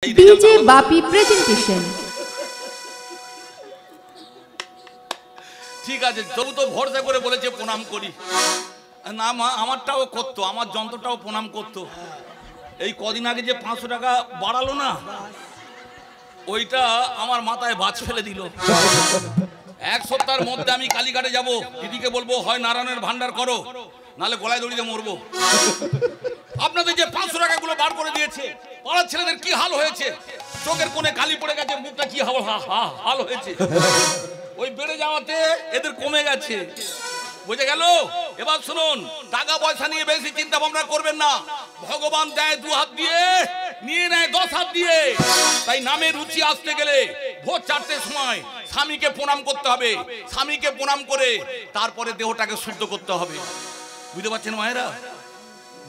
DJ Bapi presentation. ঠিক আছে, তবু তো ভরসা করে বলেছে প্রণাম করি না। মা আমারটাও করতো, আমার যন্ত্রটাও প্রণাম করতো। এই কদিন আগে যে 500 টাকা বাড়ালো না, ওইটা আমার মাথায় বাজ ফেলে দিল। এক সপ্তাহের মধ্যে আমি কালীঘাটে যাব, দিদিকে বলবো হয় নারায়ণের ভান্ডার করো, নালে গলায় দড়িতে মরবো। আপনাদের যে 500 টাকাগুলো বার করে দিয়েছে, পাড়ার ছেলেদের কি হাল হয়েছে, চোখের কোণে কালি পড়ে গেছে, মুখটা কি হাল হয়েছে। ওই বেড়ে যাওয়াতে এদের কমে গেছে, বুঝে গেল। এবার শুনুন, টাকা পয়সা নিয়ে বেশি চিন্তা ভাবনা করবেন না। ভগবান দেয় 2 হাত দিয়ে, নিয়ে নেয় 10 হাত দিয়ে। তাই নামে রুচি আসতে গেলে ভোর 4টের সময় স্বামীকে প্রণাম করতে হবে। স্বামীকে প্রণাম করে তারপরে দেহটাকে শুদ্ধ করতে হবে। বুঝতে পারছেন মায়েরা?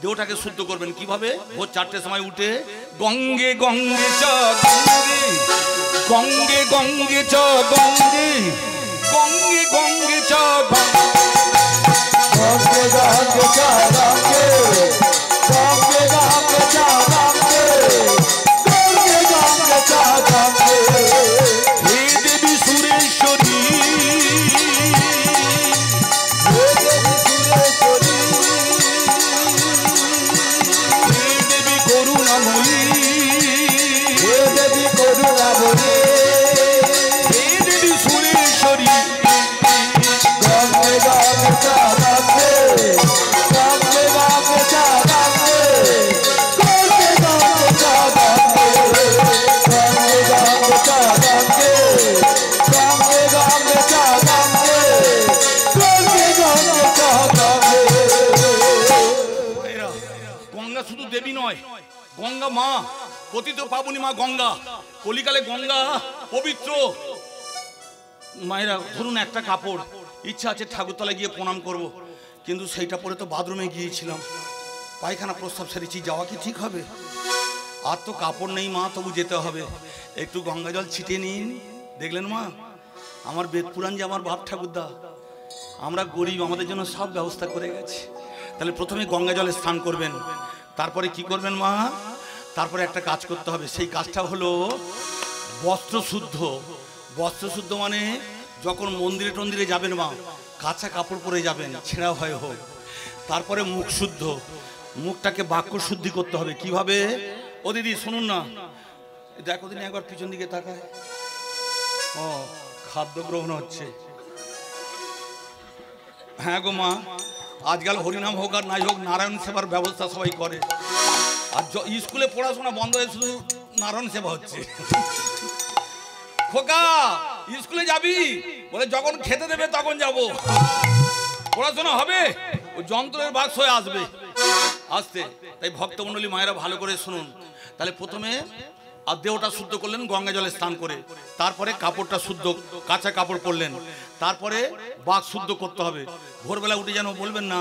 দেহটাকে শুদ্ধ করবেন কিভাবে? ভোর 4টের সময় উঠে গঙ্গে গঙ্গে চ গঙ্গে, গঙ্গে গঙ্গে চ গঙ্গে, গঙ্গে গঙ্গে চ গঙ্গে, গঙ্গে গঙ্গে চ গঙ্গে, গঙ্গে গঙ্গে চ গঙ্গে, গঙ্গে গঙ্গে চ গঙ্গে। হে দেবী সুরেশ্বরী, হে দেবী সুরেশ্বরী, হে দেবী করুণাময়ী, হে দেবী করুণাময়ী, হে দেবী সুরেশ্বরী। গঙ্গে গঙ্গে চ গঙ্গে, গঙ্গে গঙ্গে চ গঙ্গে, গঙ্গে গঙ্গে চ গঙ্গে, গঙ্গে গঙ্গে চ গঙ্গে, গঙ্গে গঙ্গে চ গঙ্গে, গঙ্গে গঙ্গে চ গঙ্গে। মায়েরা, গঙ্গা শুধু দেবী নয়, গঙ্গা মা, পতিত পাবনী মা গঙ্গা। কলিকালে গঙ্গা পবিত্র। মায়েরা ধরুন একটা কাপড়, ইচ্ছা আছে ঠাকুরতলায় গিয়ে প্রণাম করব, কিন্তু সেইটা পরে তো বাথরুমে গিয়েছিলাম, পায়খানা প্রস্তাব সেরেছি, যাওয়া কি ঠিক হবে? আর তো কাপড় নেই মা, তবু যেতে হবে। একটু গঙ্গা জল ছিটিয়ে নিন। দেখলেন মা, আমার বেদ পুরাণ যে আমার বাপ ঠাকুরদা, আমরা গরিব, আমাদের জন্য সব ব্যবস্থা করে গেছে। তাহলে প্রথমে গঙ্গা জলে স্নান করবেন, তারপরে কি করবেন মা? তারপরে একটা কাজ করতে হবে, সেই কাজটা হলো বস্ত্র শুদ্ধ। বস্ত্র শুদ্ধ মানে যখন মন্দিরে টন্দিরে যাবেন মা, কাঁচা কাপড় পরে যাবেন, ছেঁড়া হয় হোক। তারপরে মুখ শুদ্ধ, মুখটাকে বাক্য শুদ্ধি করতে হবে। কিভাবে? ও দিদি শুনুন না, দেখো দিন একবার পিছন দিকে তাকায়। ও, খাদ্য গ্রহণ হচ্ছে। হ্যাঁ গো মা, আজকাল হরিনাম হোক আর নাই হোক, নারায়ণ সেবার ব্যবস্থা সবাই করে। আর স্কুলে পড়াশোনা বন্ধ হয়ে শুধু নারায়ণ সেবা হচ্ছে। খোকা স্কুলে যাবি? বলে যখন খেতে দেবে তখন যাব। পড়াশোনা হবে, ওই যন্ত্রের বাক্স হয়ে আসবে আসতে। তাই ভক্তমণ্ডলী মায়েরা ভালো করে শুনুন। তাহলে প্রথমে আর দেহটা শুদ্ধ করলেন গঙ্গা জলে স্নান করে, তারপরে কাপড়টা শুদ্ধ, কাঁচা কাপড় পরলেন, তারপরে বাক শুদ্ধ করতে হবে। ভোরবেলা উঠে যেন বলবেন না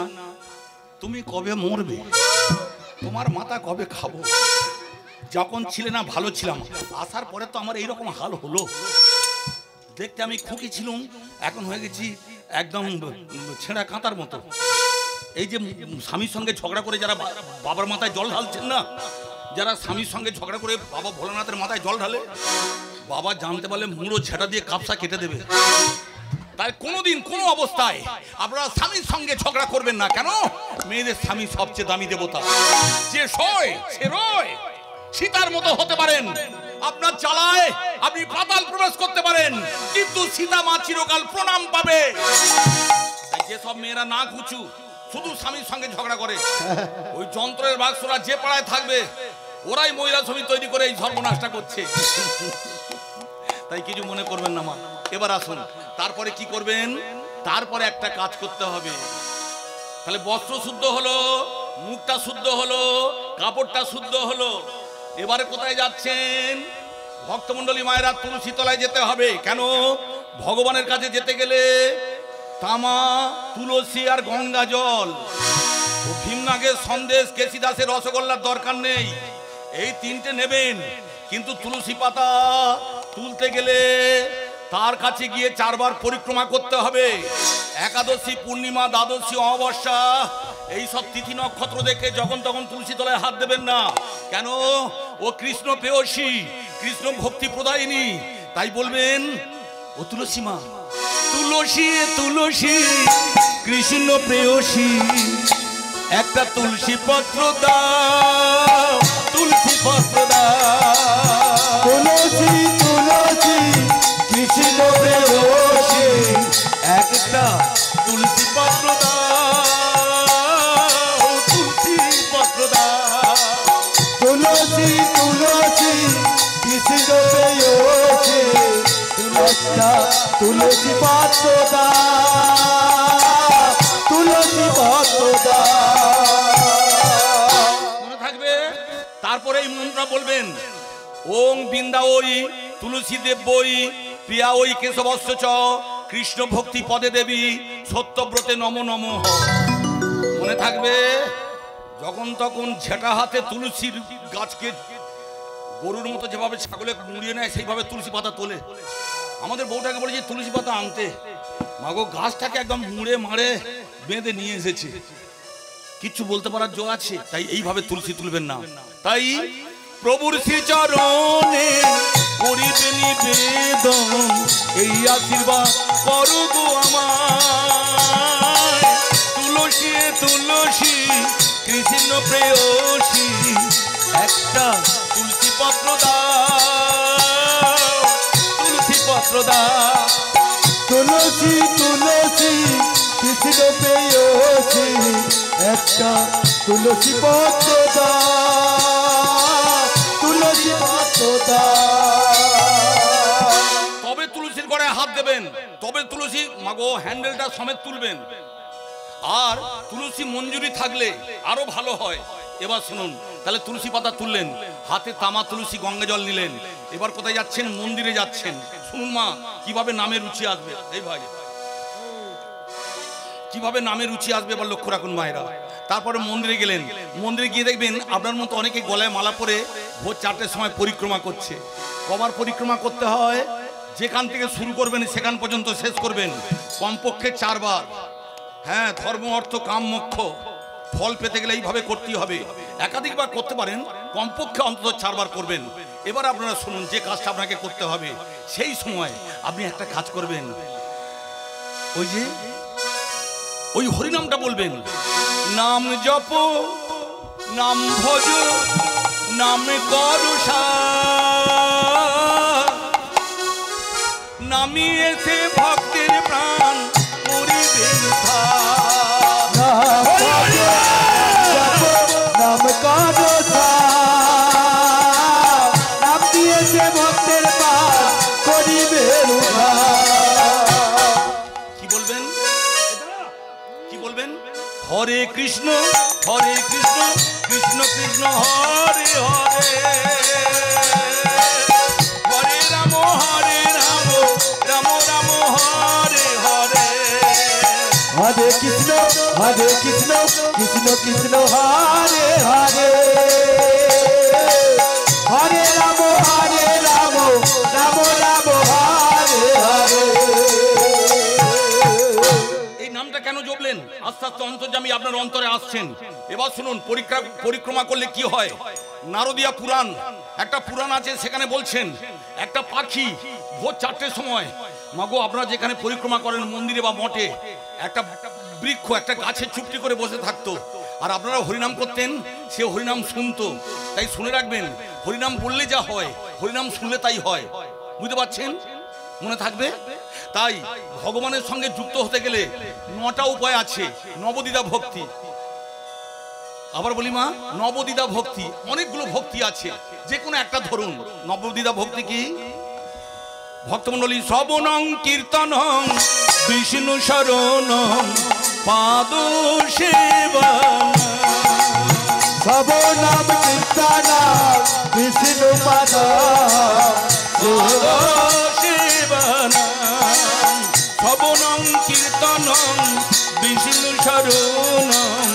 তুমি কবে মরবে, তোমার মাথা কবে খাবো, যখন ছিলে না ভালো ছিলাম, আসার পরে তো আমার এইরকম হাল হলো। দেখতে আমি খুকি ছিলাম, এখন হয়ে গেছি একদম ছেঁড়া কাঁতার মতো। এই যে স্বামীর সঙ্গে ঝগড়া করে যারা বাবার মাথায় জল ঢালছেন না, যারা স্বামীর সঙ্গে ঝগড়া করে বাবা ভোলানাথের মাথায় জল ঢালে, বাবা জানতে পারলে মুড়ো ঝেঁটা দিয়ে কাপসা কেটে দেবে। তাই কোনোদিন কোনো অবস্থায় আপনারা স্বামীর সঙ্গে ঝগড়া করবেন না। কেন? মেয়েদের স্বামী সবচেয়ে দামি দেবতা, যে সয় সে রয়। সীতার মতো হতে পারেন, আপনার জ্বালায় আপনি পাতাল প্রবেশ করতে পারেন, কিন্তু সীতা মা চিরকাল প্রণাম পাবে। যেসব মেয়েরা না ঘুচু শুধু স্বামীর সঙ্গে ঝগড়া করে, ওই যন্ত্রের বাক্সরা যে পাড়ায় থাকবে ওরাই মহিলা ছবি তৈরি করে এই সর্বনাশটা করছে। তাই কিছু মনে করবেন না মা। এবার আসুন, তারপরে কি করবেন? তারপরে একটা কাজ করতে হবে। তাহলে বস্ত্র শুদ্ধ হলো, মুখটা শুদ্ধ হলো, কাপড়টা শুদ্ধ হলো। এবারে কোথায় যাচ্ছেন ভক্তমণ্ডলী মায়েরা? তুলসী তলায় যেতে হবে। কেন? ভগবানের কাছে যেতে গেলে তামা, তুলসী আর গঙ্গা জল ও ভীমনাগের সন্দেশ, কেসি দাসের রসগোল্লার দরকার নেই। এই 3টে নেবেন, কিন্তু তুলসী পাতা তুলতে গেলে তার কাছে গিয়ে 4 বার পরিক্রমা করতে হবে। একাদশী, পূর্ণিমা, দ্বাদশী, অমাবস্যা এই সব তিথি নক্ষত্র দেখে যখন তখন তুলসী তলায় হাত দেবেন না। কেন? ও কৃষ্ণ প্রেয়সী, কৃষ্ণ ভক্তি প্রদায়িনী, তাই বলবেন ও তুলসী মা, তুলসী তুলসী কৃষ্ণ প্রেয়সী, একটা তুলসী পত্র দাও, তুলসী পত্র দাও। তুলসী তুলসী কৃষ্ণ প্রেয়সী, একটা তুলসী পত্র দাও, তুলসী পত্র দাও। তুলসী তুলসী কৃষ্ণ প্রেয়সী, তুলসী পাত্র দাও, তুলসী পাত্র দাও। মনে থাকবে। তারপরে এই মন্ত্র বলবেন, ওং বৃন্দা ওই তুলসী দেব বই, প্রিয়া ওই কেশবস্য চ, কৃষ্ণ ভক্তি পদে দেবী, সত্যব্রতে নম নম। মনে থাকবে। যখন তখন ঝেঁটা হাতে তুলসীর গাছকে গরুর মতো যেভাবে ছাগলে মুড়িয়ে নেয় সেইভাবে তুলসী পাতা তোলে। আমাদের বউটাকে বলে যে তুলসী পাতা আনতে, মাগো গাছটাকে একদম মুড়ে মারে বেঁধে নিয়ে এসেছে, কিছু বলতে পারার জো আছে? তাই এইভাবে তুলসী তুলবেন না। তাই প্রভুর শ্রীচরণে করিবে নিবেদন, এই আশীর্বাদ করো গো আমায়। তুলসী তুলসী কৃষ্ণ প্রেয়সী, একটা তুলসী পত্র দাও, তুলসী পত্র দাও। তুলসী তুলসী কৃষ্ণ প্রেয়সী, একটা তুলসী পত্র দাও, তুলসী পত্র দাও। তবে তুলসীর গড়ায় হাত দেবেন, তবে তুলসী মাগো হ্যান্ডেলটা সমেত তুলবেন। আর তুলসী মঞ্জুরি থাকলে আরো ভালো হয়। এবার শুনুন, তাহলে তুলসী পাতা তুললেন, হাতে তামা তুলসী গঙ্গা জল নিলেন, এবার কোথায় যাচ্ছেন? মন্দিরে যাচ্ছেন। শুনুন মা, কিভাবে নামে রুচি আসবে। এই ভাই, কিভাবে নামে রুচি আসবে এবার লক্ষ্য রাখুন মায়েরা। তারপরে মন্দিরে গেলেন, মন্দিরে গিয়ে দেখবেন আপনার মতো অনেকে গলায় মালা পরে ভোর 4টের সময় পরিক্রমা করছে। কবার পরিক্রমা করতে হয়? যেখান থেকে শুরু করবেন সেখান পর্যন্ত শেষ করবেন, কমপক্ষে 4 বার। হ্যাঁ, ধর্ম অর্থ কাম মোক্ষ, ফল পেতে গেলে এইভাবে করতেই হবে। একাধিকবার করতে পারেন, কমপক্ষে অন্তত 4 বার করবেন। এবার আপনারা শুনুন যে কাজটা আপনাকে করতে হবে। সেই সময় আপনি একটা কাজ করবেন, ওই যে ওই হরিনামটা বলবেন। নাম জপ, নাম ভজ, নাম করুষা, নামিয়েছে ভক্তের প্রাণ করিবে উদ্ধার। নাম করুষা, নাম দিয়েছে ভক্তের প্রাণ করিবে উদ্ধার। কি বলবেন? কি বলবেন? হরে কৃষ্ণ, হরে কৃষ্ণ, কৃষ্ণ কৃষ্ণ হরে হরে, হরে রাম, হরে রাম, রাম রাম হরে হরে। হরে কৃষ্ণ, হরে কৃষ্ণ, কৃষ্ণ কৃষ্ণ হরে হরে, হরে রাম, হরে রাম, রাম রাম হরে হরে। এই নামটা কেন জপলেন? আস্তে আস্তে অন্তর্যামী আপনার অন্তরে আসছেন। এবার শুনুন, পরিক্রমা করলে কি হয়। নারদিয়া পুরাণ, একটা পুরাণ আছে, সেখানে বলছেন একটা পাখি ভোর 4টের সময়, মাগো আপনারা যেখানে পরিক্রমা করেন মন্দিরে বা মঠে, একটা বৃক্ষ, একটা গাছে চুপটি করে বসে থাকতো, আর আপনারা হরিনাম করতেন, সে হরিনাম শুনতো। তাই শুনে রাখবেন, হরিনাম বললে যা হয়, হরিনাম শুনলে তাই হয়। বুঝতে পারছেন? মনে থাকবে। তাই ভগবানের সঙ্গে যুক্ত হতে গেলে 9টা উপায় আছে। নবদ্বিধা ভক্তি, আবার বলি মা, নবদ্বিধা ভক্তি, অনেকগুলো ভক্তি আছে, যে কোনো একটা ধরুন। নবদ্বিধা ভক্তি কি? ভক্তমণ্ডলী, শ্রবণং কীর্তনং বিষ্ণু শরণং পাদ সেবনং, শ্রবণং কীর্তনং বিষ্ণু পাদ সেবনং, শ্রবণং কীর্তনং বিষ্ণু শরণং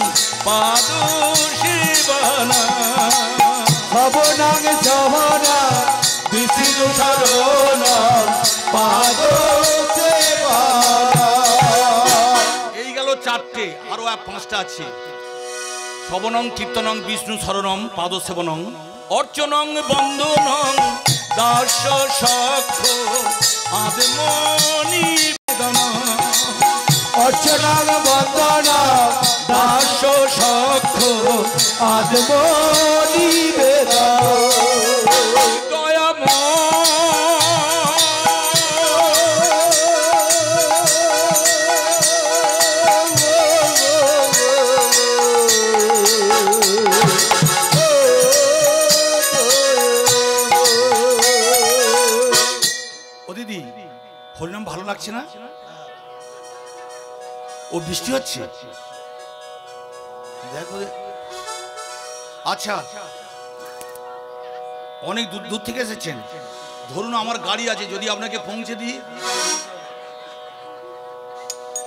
পাদ সেবনং, শ্রবণং শ্রবণং বিষ্ণু শরণং পাদ সেবনং। এই গেল 4টে, আরো 5টা আছে। শ্রবণং কীর্তনং বিষ্ণু শরণম পাদ সেবনং, অর্চনং বন্দনং দাস সখ আদমনিবেদন অর্চনাং বন্দনা দাস সখ আত্মনিবেদন হরিনাম ভালো লাগছে না? ও বৃষ্টি হচ্ছে দেখো। আচ্ছা, অনেক দূর দূর থেকে এসেছেন, ধরুন আমার গাড়ি আছে, যদি আপনাকে পৌঁছে দিই।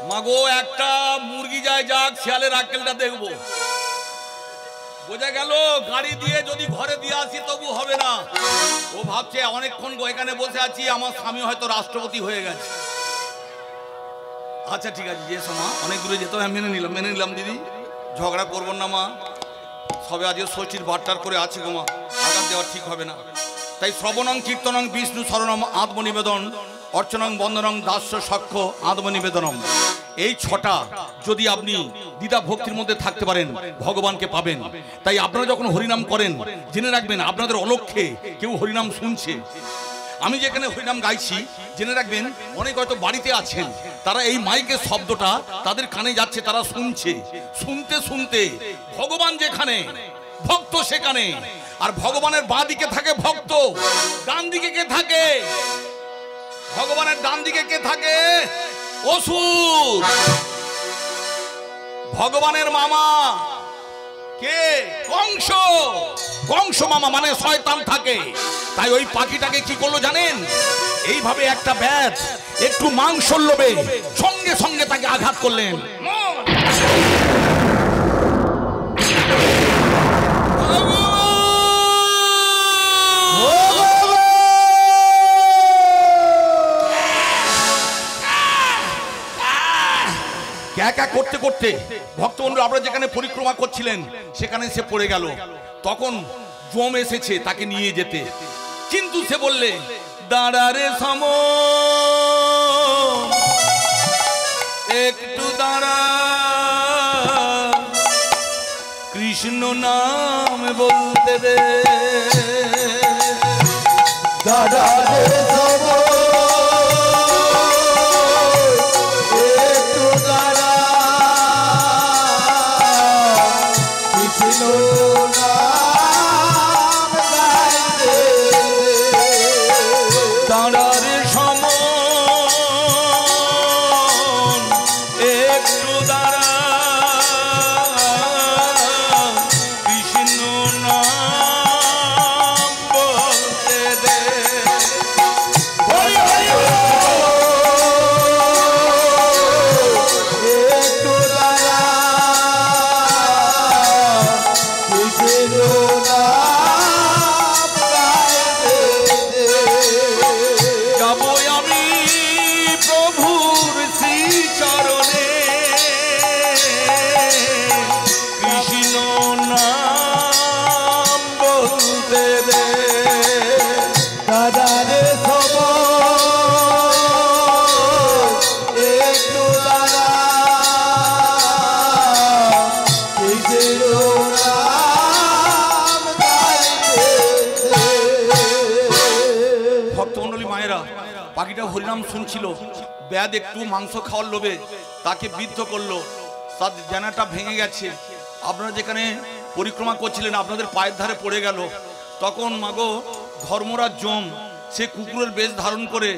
মাগো একটা মুরগি যায় যাক, শিয়ালের আক্কেলটা দেখবো। বোঝা গেল, গাড়ি দিয়ে যদি ঘরে দিয়ে আসি তবু হবে না। ও ভাবছে অনেকক্ষণ এখানে বসে আছি, আমার স্বামী হয়তো রাষ্ট্রপতি হয়ে গেছে। আচ্ছা ঠিক আছে, যে সময় অনেক দূরে যেতে হয়, মেনে নিলাম দিদি, ঝগড়া করবো না মা। সবে আজকে ষষ্ঠীর বাট্টার করে আছে গো মা, আঘাত দেওয়া ঠিক হবে না। তাই শ্রবণং কীর্তনং বিষ্ণু শরণম আত্মনিবেদন অর্চনং বন্দনং দাস্য সক্ষ আত্মনিবেদনম, এই ছটা যদি আপনি দ্বিধা ভক্তির মধ্যে থাকতে পারেন ভগবানকে পাবেন। তাই আপনারা যখন হরিনাম করেন জেনে রাখবেন আপনাদের অলক্ষ্যে কেউ হরিনাম শুনছে। আমি যেখানে হরিনাম গাইছি জেনে রাখবেন অনেক হয়তো বাড়িতে আছেন, তারা এই মাইকের শব্দটা তাদের কানে যাচ্ছে, তারা শুনছে। শুনতে শুনতে ভগবান যেখানে ভক্ত সেখানে, আর ভগবানের বাঁ দিকে থাকে ভক্ত, ডান দিকে কে থাকে? ভগবানের ডান দিকে কে থাকে? অসুর। ভগবানের মামা কে? কংস। কংস মামা মানে শয়তান থাকে। তাই ওই পাখিটাকে কি করলো জানেন? এইভাবে একটা ব্যাট একটু মাংস লোভে সঙ্গে সঙ্গে তাকে আঘাত করলেন। ক্যাকা করতে করতে ভক্তবন্ধু আপনারা যেখানে পরিক্রমা করছিলেন সেখানে সে পড়ে গেল। তখন জম এসেছে তাকে নিয়ে যেতে, কিন্তু সে বললে দাঁড়ারে সম একটু দাঁড়া, কৃষ্ণ নাম বলতে দে। দাঁড়ারে সম পাখিটা হরিনাম শুনছিল, ব্যাদ একটু মাংস খাওয়ার লোভে তাকে বিদ্ধ করলো, তার জানাটা ভেঙে গেছে। আপনারা যেখানে পরিক্রমা করছিলেন আপনাদের পায়ের ধারে পড়ে গেল। তখন মাগো ধর্মরাজ যম সে কুকুরের বেশ ধারণ করে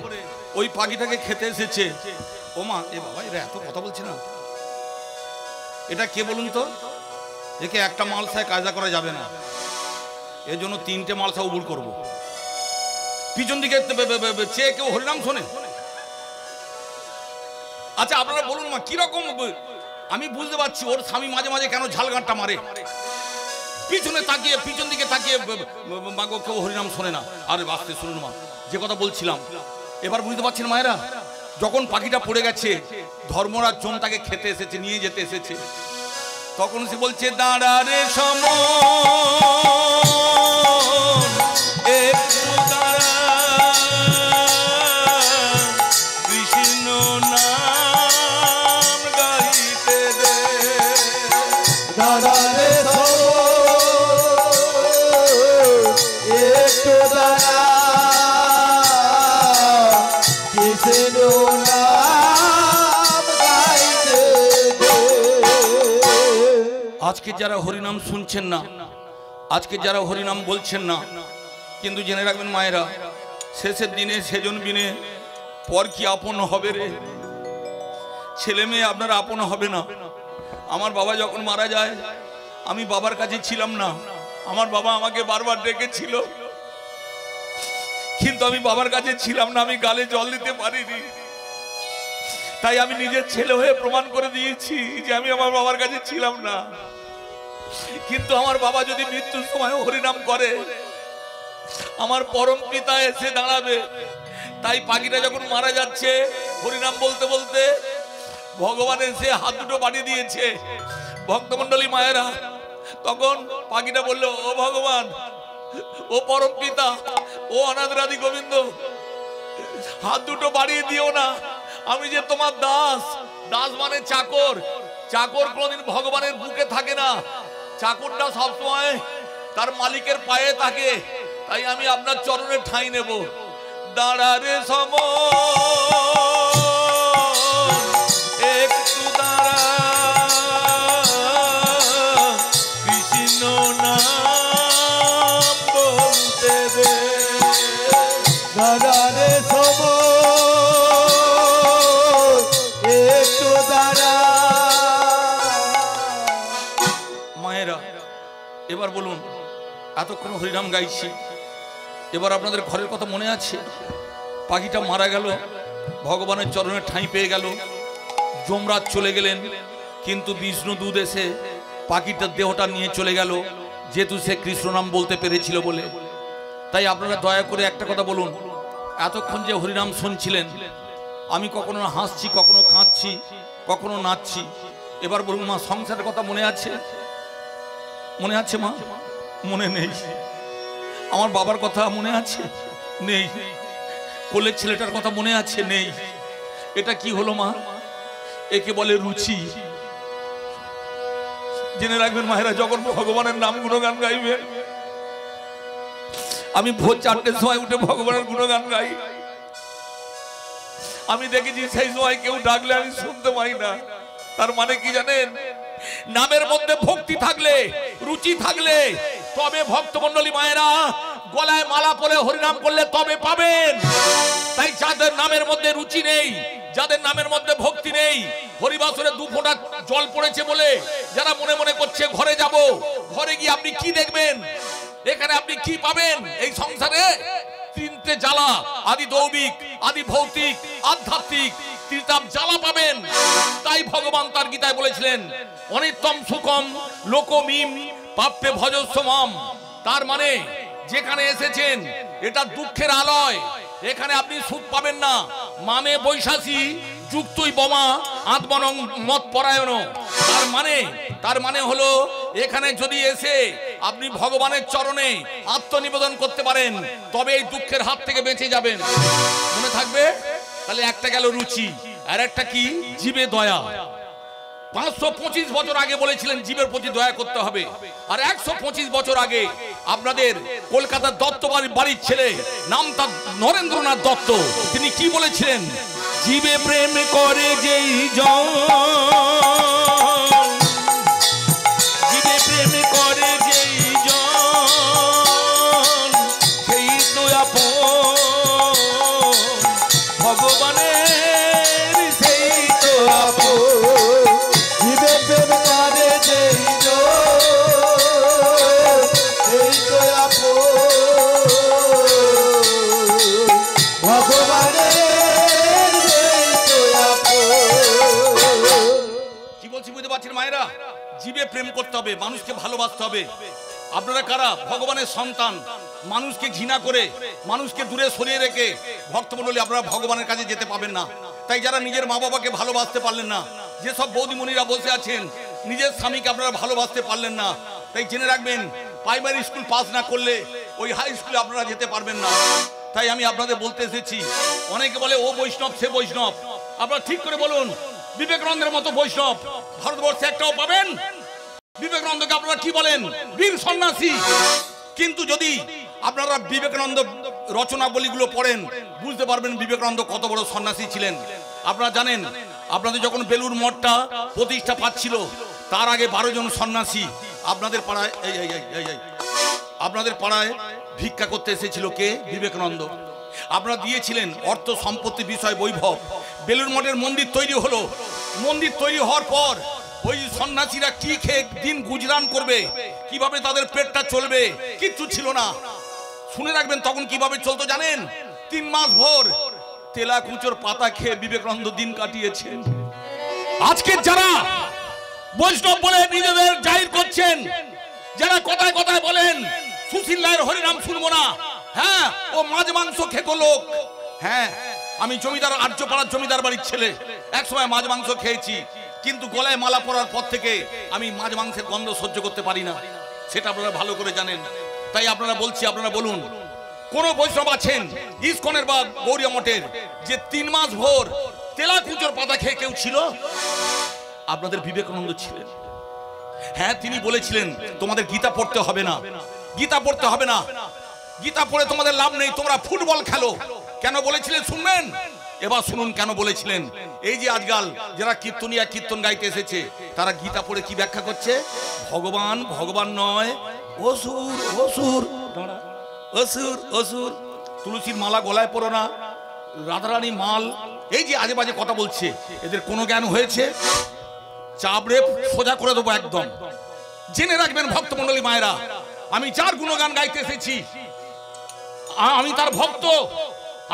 ওই পাখিটাকে খেতে এসেছে। ও মা, এ বাবা এরা এত কথা বলছে না, এটা কে বলুন তো? একে একটা মালসায় কায়দা করা যাবে না, এর জন্য 3টে মালসা উবুর করবো। পিছন দিকে চেয়ে কেউ হরিনাম শোনে? আচ্ছা আপনারা বলুন মা কিরকম? আমি বুঝতে পারছি ওর স্বামী মাঝে মাঝে কেন ঝালগাঁটটা মারে, পিছনে তাকিয়ে পিছন দিকে তাকিয়ে মাগো কেউ হরিনাম শোনে না। আরে বাস্তে শুনুন মা, যে কথা বলছিলাম এবার বুঝতে পারছেন মায়েরা? যখন পাখিটা পড়ে গেছে ধর্মরাজ যম তাকে খেতে এসেছে, নিয়ে যেতে এসেছে, তখন সে বলছে দাঁড়ারে সময় আজকে যারা হরিনাম শুনছেন না, আজকে যারা হরিনাম বলছেন না, কিন্তু জেনে রাখবেন মায়েরা, শেষের দিনে সেজন বিনে পর কি আপন হবে রে? ছেলে মেয়ে আপনার আপন হবে না। আমার বাবা যখন মারা যায়, আমি বাবার কাছে ছিলাম না। আমার বাবা আমাকে বারবার ডেকেছিল, কিন্তু আমি বাবার কাছে ছিলাম না, আমি গালে জল দিতে পারিনি। তাই আমি নিজের ছেলে হয়ে প্রমাণ করে দিয়েছি যে আমি আমার বাবার কাছে ছিলাম না। কিন্তু আমার বাবা যদি মৃত্যুর সময় হরিনাম করে, আমার পরম পিতা এসে দাঁড়াবে। তাই পাখিটা যখন মারা যাচ্ছে, হরিনাম বলতে বলতে ভগবান এসে হাত দুটো বাড়িয়ে দিয়েছে। ভক্তমণ্ডলী মায়েরা, তখন পাখিটা বলল, ও ভগবান, ও পরম পিতা, ও অনাথরাদি গোবিন্দ, হাত দুটো বাড়িয়ে দিও না। আমি যে তোমার দাস। দাস মানে চাকর। চাকর কোনদিন ভগবানের বুকে থাকে না, চাকরটা সবসময় তার মালিকের পায়ে থাকে। তাই আমি আপনার চরণে ঠাঁই নেব। দাঁড়ারে সম একটু দাঁড়া, কৃষ্ণ নাম বলতে দে। দাঁড়ারে সম একটু দাঁড়া। মায়েরা, এবার বলুন, এতক্ষণ হরিনাম গাইছি, এবার আপনাদের ঘরের কথা মনে আছে? পাখিটা মারা গেল, ভগবানের চরণে ঠাঁই পেয়ে গেল, যমরাজ চলে গেলেন, কিন্তু বিষ্ণু দূত এসে পাখিটার দেহটা নিয়ে চলে গেল, যেহেতু সে কৃষ্ণ নাম বলতে পেরেছিল বলে। তাই আপনারা দয়া করে একটা কথা বলুন, এতক্ষণ যে হরিনাম শুনছিলেন, আমি কখনো হাসছি, কখনো কাঁদছি, কখনো নাচছি। এবার বলুন মা, সংসারের কথা মনে আছে? মনে আছে মা? মনে নেই। আমার বাবার কথা মনে আছে? নেই। কোলের ছেলেটার কথা মনে আছে? নেই। এটা কি হলো মা? একে বলে রুচি। জেনে রাখবেন মায়েরা, যখন ভগবানের নাম গুণগান গাইবেন, আমি ভোর 4টের সময় উঠে ভগবানের গুণগান গাই। আমি দেখেছি সেই সময় কেউ ডাকলে আমি শুনতে পাই না। তার মানে কি জানেন? নামের মধ্যে ভক্তি থাকলে, রুচি থাকলে, তবে ভক্তমণ্ডলী মায়েরা গলায় মালা পরে হরিনাম করলে তবে পাবেন। তাই যাদের নামের মধ্যে রুচি নেই, যাদের নামের মধ্যে ভক্তি নেই, হরিবাসরে 2 ফোঁটা জল পড়েছে বলে যারা মনে মনে করছে ঘরে যাব, ঘরে গিয়ে আপনি কি দেখবেন? এখানে আপনি কি পাবেন? এই সংসারে 3টে জ্বালা, আদি দৌবিক, আদি ভৌতিক, আধ্যাত্মিক, 3টা জ্বালা পাবেন। তাই ভগবান তার গীতায় বলেছিলেন, অনিত্যম সুখম লোকমিম পাপ্পে ভজস্বমাম। তার মানে যেখানে এসেছেন এটা দুঃখের আলয়, এখানে আপনি সুখ পাবেন না। মামে বৈশাসী যুক্তই বোমা আত্মনং মত পরায়ণ। তার মানে হলো, এখানে যদি এসে আপনি ভগবানের চরণে আত্মনিবেদন করতে পারেন, তবে এই দুঃখের হাত থেকে বেঁচে যাবেন। মনে থাকবে? তাহলে একটা গেল রুচি, আর একটা কি? জীবে দয়া। 525 বছর আগে বলেছিলেন জীবের প্রতি দয়া করতে হবে। আর 125 বছর আগে আপনাদের কলকাতার দত্ত বাড়ির ছেলে, নাম তার নরেন্দ্রনাথ দত্ত, তিনি কি বলেছিলেন? জীবে প্রেম করে যেই জন, জীবে প্রেম করে যেই জন, সেই তো আপন ভগবানের, সেই তো আপন। জীবে প্রেম করে যেই জন, সেই তো আপন ভগবানের, সেই তো আপন। কি বলছি বুঝতে পারছেন মায়েরা? জীবে প্রেম করতে হবে, মানুষকে ভালোবাসতে হবে। আপনারা কারা? ভগবানের সন্তান। মানুষকে ঘৃণা করে, মানুষকে দূরে সরিয়ে রেখে ভক্তমণ্ডলী আপনারা ভগবানের কাছে যেতে পাবেন না। তাই যারা নিজের মা বাবাকে ভালোবাসতে পারলেন না, যেসব বৌদিমণিরা বসে আছেন, নিজের স্বামীকে আপনারা ভালোবাসতে পারলেন না, তাই জেনে রাখবেন, প্রাইমারি স্কুল পাস না করলে ওই হাই স্কুলে আপনারা যেতে পারবেন না। তাই আমি আপনাদের বলতে এসেছি, অনেকে বলে ও বৈষ্ণব, সে বৈষ্ণব। আপনারা ঠিক করে বলুন, বিবেকানন্দের মতো বৈষ্ণব ভারতবর্ষে একটাও পাবেন? বিবেকানন্দকে আপনারা কি বলেন? বীর সন্ন্যাসী। কিন্তু যদি আপনারা বিবেকানন্দ রচনাবলীগুলো পড়েন, বুঝতে পারবেন বিবেকানন্দ কত বড় সন্ন্যাসী ছিলেন। আপনারা জানেন, আপনাদের যখন বেলুর মঠটা প্রতিষ্ঠা পাচ্ছিল, তার আগে 12 জন সন্ন্যাসী আপনাদের পাড়ায় আপনাদের পাড়ায় ভিক্ষা করতে এসেছিল। কে? বিবেকানন্দ। আপনারা দিয়েছিলেন অর্থ সম্পত্তি বিষয় বৈভব। বেলুড় মঠের মন্দির তৈরি হলো। মন্দির তৈরি হওয়ার পর ওই সন্ন্যাসীরা কি খেয়ে দিন গুজরান করবে, কিভাবে তাদের পেটটা চলবে, কিচ্ছু ছিল না। শুনে রাখবেন তখন কিভাবে চলতো জানেন? 3 মাস ভোর তেলা কুচোর পাতা খেয়ে বিবেকানন্দ দিন কাটিয়েছেন। আজকে যারা বৈষ্ণব বলে নিজেদের জাহির করছেন, যারা কথায় কথায় বলেন সুশীল রায়ের হরিনাম শুনবো না, হ্যাঁ ও মাছ মাংস খেত লোক। হ্যাঁ, আমি জমিদার আর্যপাড়ার জমিদার বাড়ির ছেলে, এক সময় মাছ মাংস খেয়েছি, কিন্তু গলায় মালা পরার পর থেকে আমি মাছ মাংসের গন্ধ সহ্য করতে পারি না, সেটা আপনারা ভালো করে জানেন। তাই আপনারা বলছি, আপনারা বলুন কোন বৈষ্ণব আছেন ইস্কনের বা গৌরিয়া মঠের যে 3 মাস ভোর তেলা কুচোর পাতা খেয়ে কেউ ছিল? আপনাদের বিবেকানন্দ ছিলেন। হ্যাঁ, তিনি বলেছিলেন তোমাদের গীতা পড়তে হবে না, গীতা পড়তে হবে না, গীতা পড়ে তোমাদের লাভ নেই, তোমরা ফুটবল খেলো। কেন বলেছিলেন শুনবেন? এবার শুনুন কেন বলেছিলেন। এই যে আজকাল যারা কীর্তনিয়া কীর্তন গাইতে এসেছে, তারা গীতা পড়ে কি ব্যাখ্যা করছে? ভগবান ভগবান নয়, অসুর অসুর অসুর অসুর। তুলসীর মালা গলায় পড়ো না, রাধারানী মাল, এই যে আজে বাজে কথা বলছে, এদের কোনো জ্ঞান হয়েছে? চাবড়ে সোজা করে দেবো একদম। জেনে রাখবেন ভক্তমণ্ডলী মায়েরা, আমি যার গুণগান গাইতে এসেছি আমি তার ভক্ত।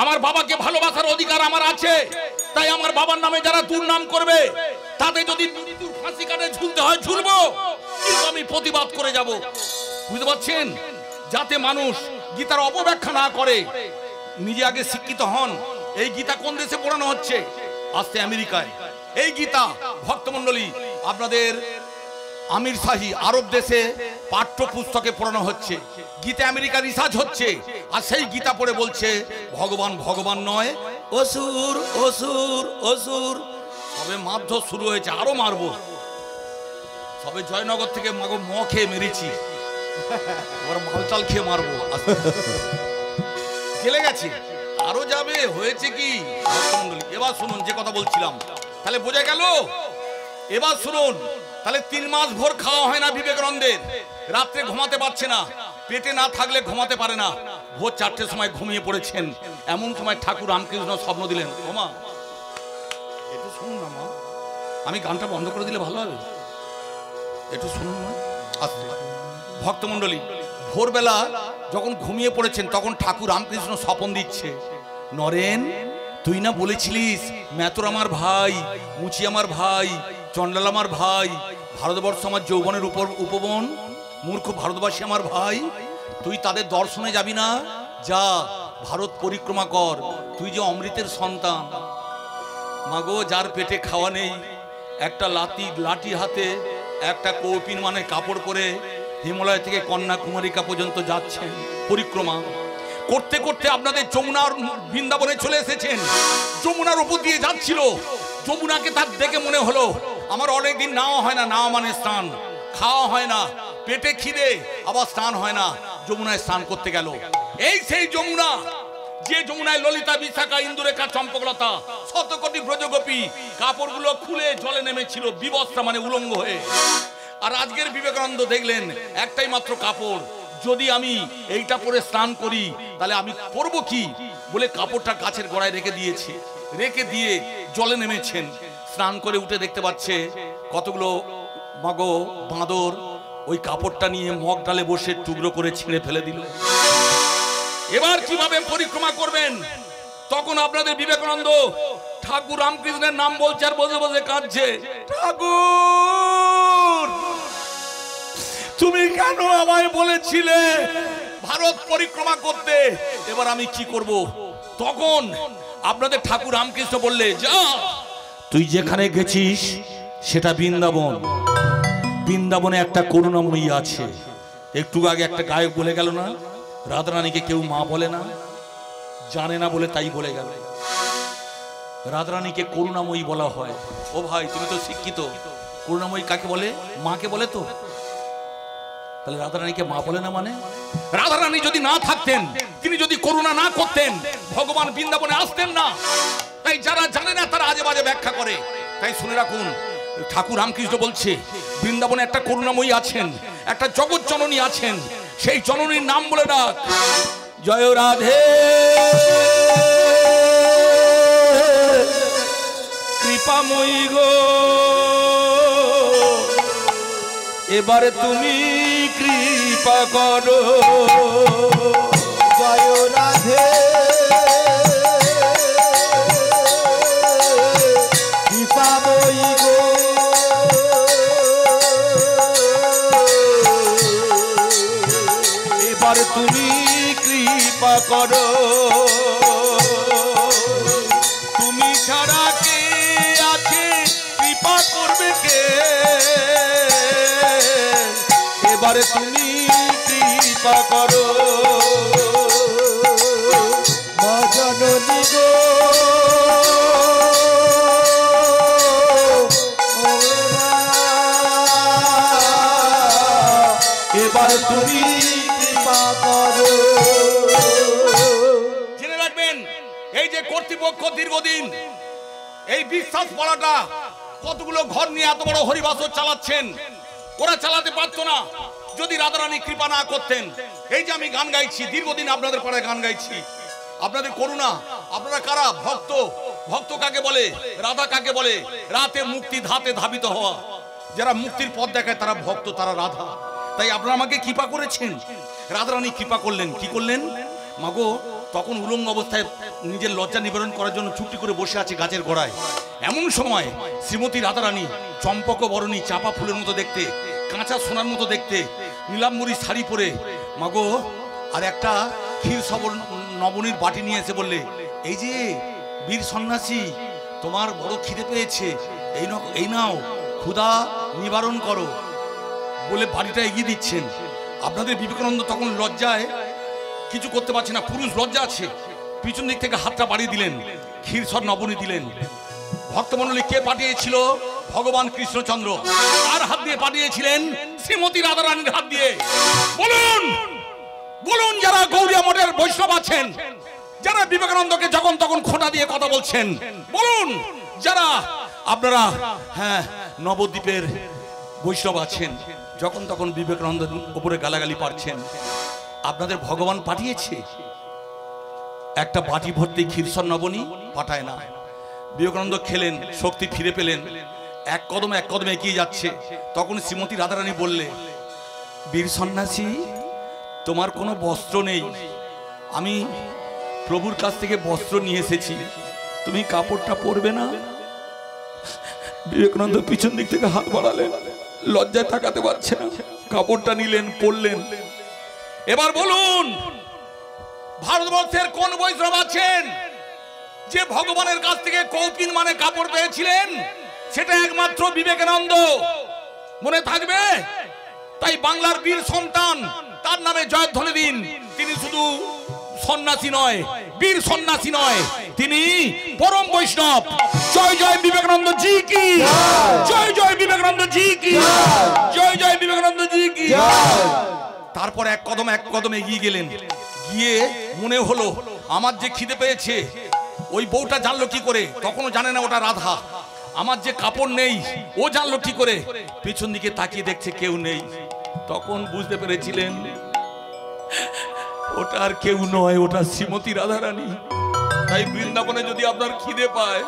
আমার বাবাকে ভালোবাসার অধিকার আমার আছে, তাই আমার বাবার নামে যারা দুর্নাম করবে তাদের যদি মৃত্যুর ফাঁসি কাটে ঝুলতে হয় ঝুলবো, কিন্তু আমি প্রতিবাদ করে যাব। বুঝতে পারছেন? যাতে মানুষ গীতার অপব্যাখ্যা না করে, নিজে আগে শিক্ষিত হন। এই গীতা কোন দেশে পড়ানো হচ্ছে? আসতে আমেরিকায়। এই গীতা ভক্তমণ্ডলী আপনাদের আমির শাহী আরব দেশে পাঠ্য পুস্তকে পড়ানো হচ্ছে। গীতা আমেরিকা রিসার্চ হচ্ছে, আর সেই গীতা পড়ে বলছে ভগবান ভগবান নয়, অসুর অসুর অসুর। সবে মারধর শুরু হয়েছে, আরো মারবো। সবে জয়নগর থেকে মাগো ম খেয়ে মেরেছি, আবার মালচাল খেয়ে মারবো। চলে গেছে, আরো যাবে। হয়েছে কি ভক্তমণ্ডলী? এবার শুনুন যে কথা বলছিলাম, তাহলে বোঝা গেল। এবার শুনুন, তাহলে 3 মাস ভোর খাওয়া হয় না বিবেকানন্দের, রাত্রে ঘুমাতে পারছে না, পেটে না থাকলে ঘুমাতে পারে না। ভোর 4টের সময় ঘুমিয়ে পড়েছেন। এমন সময় ঠাকুর রামকৃষ্ণ স্বপ্ন দিলেন। ও মা, একটু শুনুন না মা, আমি গানটা বন্ধ করে দিলে ভালো হবে, একটু শুনুন না। আস্তে। ভক্তমণ্ডলী, ভোরবেলা যখন ঘুমিয়ে পড়েছেন তখন ঠাকুর রামকৃষ্ণ স্বপন দিচ্ছে, নরেন তুই না বলেছিলিস মেতর আমার ভাই, মুচি আমার ভাই, চন্ডাল আমার ভাই, ভারতবর্ষ আমার যৌবনের উপর উপবন, মূর্খ ভারতবাসী আমার ভাই, তুই তাদের দর্শনে যাবি না? যা ভারত পরিক্রমা কর, তুই যে অমৃতের সন্তান। মাগো, যার পেটে খাওয়া নেই, একটা লাঠি হাতে, একটা কৌপিন মানে কাপড় পরে হিমালয় থেকে কন্যাকুমারিকা পর্যন্ত যাচ্ছেন পরিক্রমা করতে করতে, আপনাদের যমুনার বৃন্দাবনে চলে এসেছেন। যমুনার উপর দিয়ে যাচ্ছিল, যমুনাকে তার দেখে মনে হলো আমার অনেকদিন নাওয়া হয় না, নাওয়া মানে স্নান, খাওয়া হয় না, পেটে খিদে, আবার স্নান হয় না, যমুনায় স্নান করতে গেল। এই সেই যমুনা, যে যমুনায় ললিতা, বিশাখা, ইন্দুরেখা, চম্পকলতা, শতকোটি ব্রজগোপী কাপড়গুলো খুলে জলে নেমেছিল বিবস্ত্রা মানে উলঙ্গ হয়ে। আর আজকের বিবেকানন্দ দেখলেন একটাই মাত্র কাপড়, যদি আমি এইটা পরে স্নান করি তাহলে আমি পরবো কি, বলে কাপড়টা গাছের গোড়ায় রেখে দিয়েছে, রেখে দিয়ে জলে নেমেছেন। স্নান করে উঠে দেখতে পাচ্ছে কতগুলো মাগো বাঁদর ওই কাপড়টা নিয়ে মগ ডালে বসে টুকরো করে ছিঁড়ে ফেলে দিল। এবার কিভাবে পরিক্রমা করবেন? তখন আপনাদের বিবেকানন্দ ঠাকুর রামকৃষ্ণের নাম বলছে আর বসে বসে কাঁদছে, ঠাকুর তুমি কেন আমায় বলেছিলে ভারত পরিক্রমা করতে, এবার আমি কি করব? তখন আপনাদের ঠাকুর রামকৃষ্ণ বললে, যা তুই যেখানে গেছিস সেটা বৃন্দাবন, বৃন্দাবনে একটা করুণাময়ী আছে। একটু আগে একটা গায়ক বলে গেল না, রাধারানীকে কেউ মা বলে না, জানে না বলে তাই বলে গেল। রাধারানীকে করুণাময়ী বলা হয়। ও ভাই, তুমি তো শিক্ষিত, করুণাময়ী কাকে বলে? মাকে বলে তো। তাহলে রাধারানীকে মা বলে না মানে? রাধারানী যদি না থাকতেন, তিনি যদি করুণা না করতেন, ভগবান বৃন্দাবনে আসতেন না। তাই যারা জানে না তারা আজে বাজে ব্যাখ্যা করে। তাই শুনে রাখুন, ঠাকুর রামকৃষ্ণ বলছে বৃন্দাবনে একটা করুণাময়ী আছেন, একটা জগৎ জননী আছেন, সেই জননীর নাম বলে ডাক, জয় রাধে কৃপাময়ী গো, এবারে তুমি কৃপা করো, জয় রাধে কৃপাময়ী গো, এবার তুমি কৃপা করো, তুমি ছাড়া কে আছে কৃপা করবে কে, এবারে তুমি কৃপা করো, মা জননী গো, এবার তুমি কৃপা করো। জেনে রাখবেন এই যে কর্তৃপক্ষ দীর্ঘদিন এই বিশ্বাস পড়াটা কতগুলো ঘর নিয়ে এত বড় হরিবাসর চালাচ্ছেন, ওরা চালাতে পারতো না যদি রাধারানী কৃপা না করতেন। এই যে আমি গান গাইছি, দীর্ঘদিন আপনাদের পাড়ায় গান গাইছি, আপনাদের করুণা, আপনারা কারা? ভক্ত। ভক্ত কাকে বলে? রাধা কাকে বলে? রাতে মুক্তি ধাতে ধাবিত হওয়া, যারা মুক্তির পথ দেখায় তারা ভক্ত, তারা রাধা। তাই আপনারা আমাকে কৃপা করেছেন, রাধারানী কৃপা করলেন। কি করলেন? মাগো তখন উলঙ্গ অবস্থায় নিজের লজ্জা নিবারণ করার জন্য চুপটি করে বসে আছে গাছের গোড়ায়। এমন সময় শ্রীমতী রাধারানী চম্পক বরণী, চাপা ফুলের মতো দেখতে, কাঁচা সোনার মতো দেখতে, নীলাম্বরী শাড়ি পরে, মাগো আর একটা ক্ষীর সবর নবনীর বাটি নিয়ে এসে বললে, এই যে বীর সন্ন্যাসী, তোমার বড় খিদে পেয়েছে, এই নাও ক্ষুধা নিবারণ করো বলে বাড়িটা এগিয়ে দিচ্ছেন। আপনাদের বিবেকানন্দ তখন লজ্জায় কিছু করতে পারছে না, পুরুষ লজ্জা আছে, পিছন দিক থেকে হাতটা বাড়িয়ে দিলেন, ক্ষীরসর নবনী দিলেন। ভক্তমণ্ডলী কে পাঠিয়েছিল? ভগবান কৃষ্ণচন্দ্র। আর হাত দিয়ে পাঠিয়েছিলেন? শ্রীমতী রাধারানীর হাত দিয়ে। বলুন বলুন, যারা গৌড়িয়া মঠের বৈষ্ণব আছেন, যারা বিবেকানন্দকে যখন তখন খোঁটা দিয়ে কথা বলছেন, বলুন যারা আপনারা নবদ্বীপের বৈষ্ণব আছেন, যখন তখন বিবেকানন্দের উপরে গালাগালি পারছেন, আপনাদের ভগবান পাঠিয়েছে একটা বাটি ভর্তি ক্ষীরসর নবনী? পাঠায় না। বিবেকানন্দ খেলেন, শক্তি ফিরে পেলেন, এক কদম এগিয়ে যাচ্ছে। তখন শ্রীমতী রাধারানী বললে, বীর সন্ন্যাসী, তোমার কোনো বস্ত্র নেই, আমি প্রভুর কাছ থেকে বস্ত্র নিয়ে এসেছি, তুমি কাপড়টা পরবে না? বিবেকানন্দ পিছন দিক থেকে হাত বাড়ালেন, লজ্জায় তাকাতে পারছে না, কাপড়টা নিলেন, পরলেন। এবার বলুন, ভারতবর্ষের কোন বৈষ্ণব আছেন যে ভগবানের কাছ থেকে কৌপিন মানে কাপড় পেয়েছিলেন? সেটা একমাত্র বিবেকানন্দ। মনে থাকবে। তাই বাংলার বীর সন্তান, তার নামে জয়ধ্বনি দিন। তিনি শুধু সন্ন্যাসী নয়, বীর সন্ন্যাসী নয়, তিনি পরম বৈষ্ণব। জয় জয় বিবেকানন্দ জি কি, জয় জয় বিবেকানন্দ জি কি, জয় জয় বিবেকানন্দ জি কি। তারপর এক কদম এগিয়ে গেলেন, গিয়ে মনে হলো আমার যে খিদে পেয়েছে, ওই বউটা জানলো কি করে? তখনও জানে না ওটা রাধা। আমার যে কাপড় নেই, ও জানলো কি করে? পেছন দিকে তাকিয়ে দেখছে কেউ নেই। তখন বুঝতে পেরেছিলেন ওটা আর কেউ নয়, ওটা শ্রীমতী রাধারানী। তাই বৃন্দাবনে যদি আপনার খিদে পায়,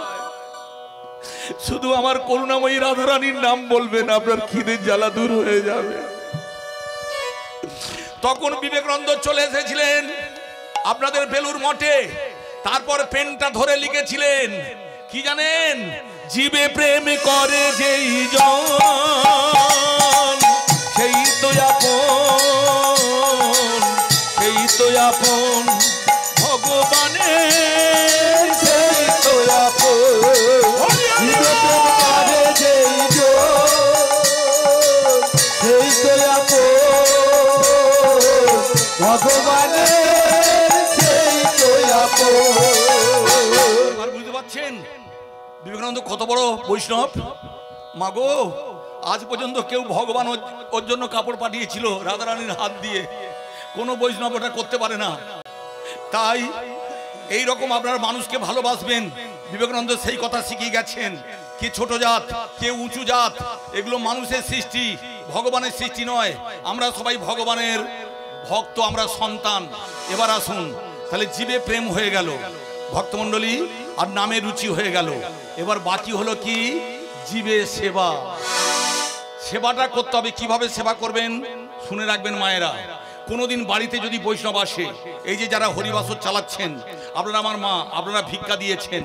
শুধু আমার করুণাময়ী রাধারানীর নাম বলবেন, আপনার খিদের জ্বালা দূর হয়ে যাবে। তখন বিবেকানন্দ চলে এসেছিলেন আপনাদের বেলুর মঠে। তারপর পেনটা ধরে লিখেছিলেন কি জানেন? জীবে প্রেম করে যেই জন, সেই তো আপন, সেই তো আপন ভগবানের, সেই তো আপন। জীবে প্রেম করে যেই জন, সেই তো আপন ভগবানের, সেই তো আপন। আর বুঝতে পারছেন বিবেকানন্দ কত বড় বৈষ্ণব? মাগো, আজ পর্যন্ত কেউ ভগবান ওর জন্য কাপড় পাঠিয়েছিল রাধারানীর হাত দিয়ে, কোনো বৈষ্ণব ওটা করতে পারে না। তাই এই রকম আপনারা মানুষকে ভালোবাসবেন, বিবেকানন্দ সেই কথা শিখিয়ে গেছেন। কে ছোট জাত, কে উঁচু জাত, এগুলো মানুষের সৃষ্টি, ভগবানের সৃষ্টি নয়। আমরা সবাই ভগবানের ভক্ত, আমরা সন্তান। এবার আসুন, তাহলে জীবে প্রেম হয়ে গেল ভক্তমণ্ডলী, আর নামে রুচি হয়ে গেল। এবার বাকি হলো কি? জীবে সেবা। সেবাটা করতে হবে। কিভাবে সেবা করবেন শুনে রাখবেন মায়েরা। কোনোদিন বাড়িতে যদি বৈষ্ণব আসে, এই যে যারা হরিবাসর চালাচ্ছেন, আপনারা আমার মা, আপনারা ভিক্ষা দিয়েছেন,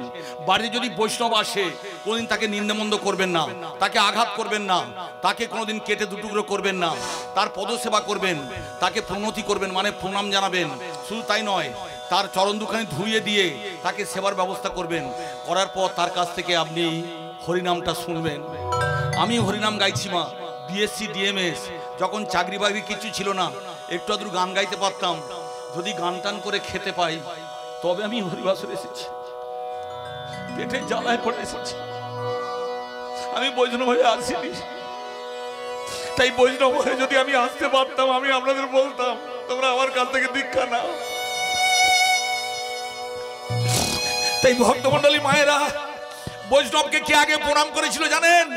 বাড়িতে যদি বৈষ্ণব আসে কোনোদিন তাকে নিন্দামন্দ করবেন না, তাকে আঘাত করবেন না, তাকে কোনোদিন কেটে দুটুকরো করবেন না, তার পদসেবা করবেন, তাকে প্রণতি করবেন, মানে প্রণাম জানাবেন। শুধু তাই নয়, তার চরণ দুখানি ধুইয়ে দিয়ে তাকে সেবার ব্যবস্থা করবেন। করার পর তার কাছ থেকে আপনি হরিনামটা শুনবেন। আমি হরিনাম গাইছি মা, বিএসসি ডিএমএস, যখন চাকরি বাকরি কিছু ছিল না, একটু আধটু গান গাইতে পারতাম। যদি গান টান করে খেতে পাই তবে আমি হরিবাসরে এসেছি, পেটে জ্বালায় পড়ে এসেছি, আমি বৈষ্ণব হয়ে আসিনি। তাই বৈষ্ণব হয়ে যদি আমি আসতে পারতাম, আমি আপনাদের বলতাম তোমরা আমার কাছ থেকে দীক্ষা নাও। তাই ভক্তমণ্ডলী মায়েরা, বৈষ্ণবকে কে আগে প্রণাম করেছিল জানেন?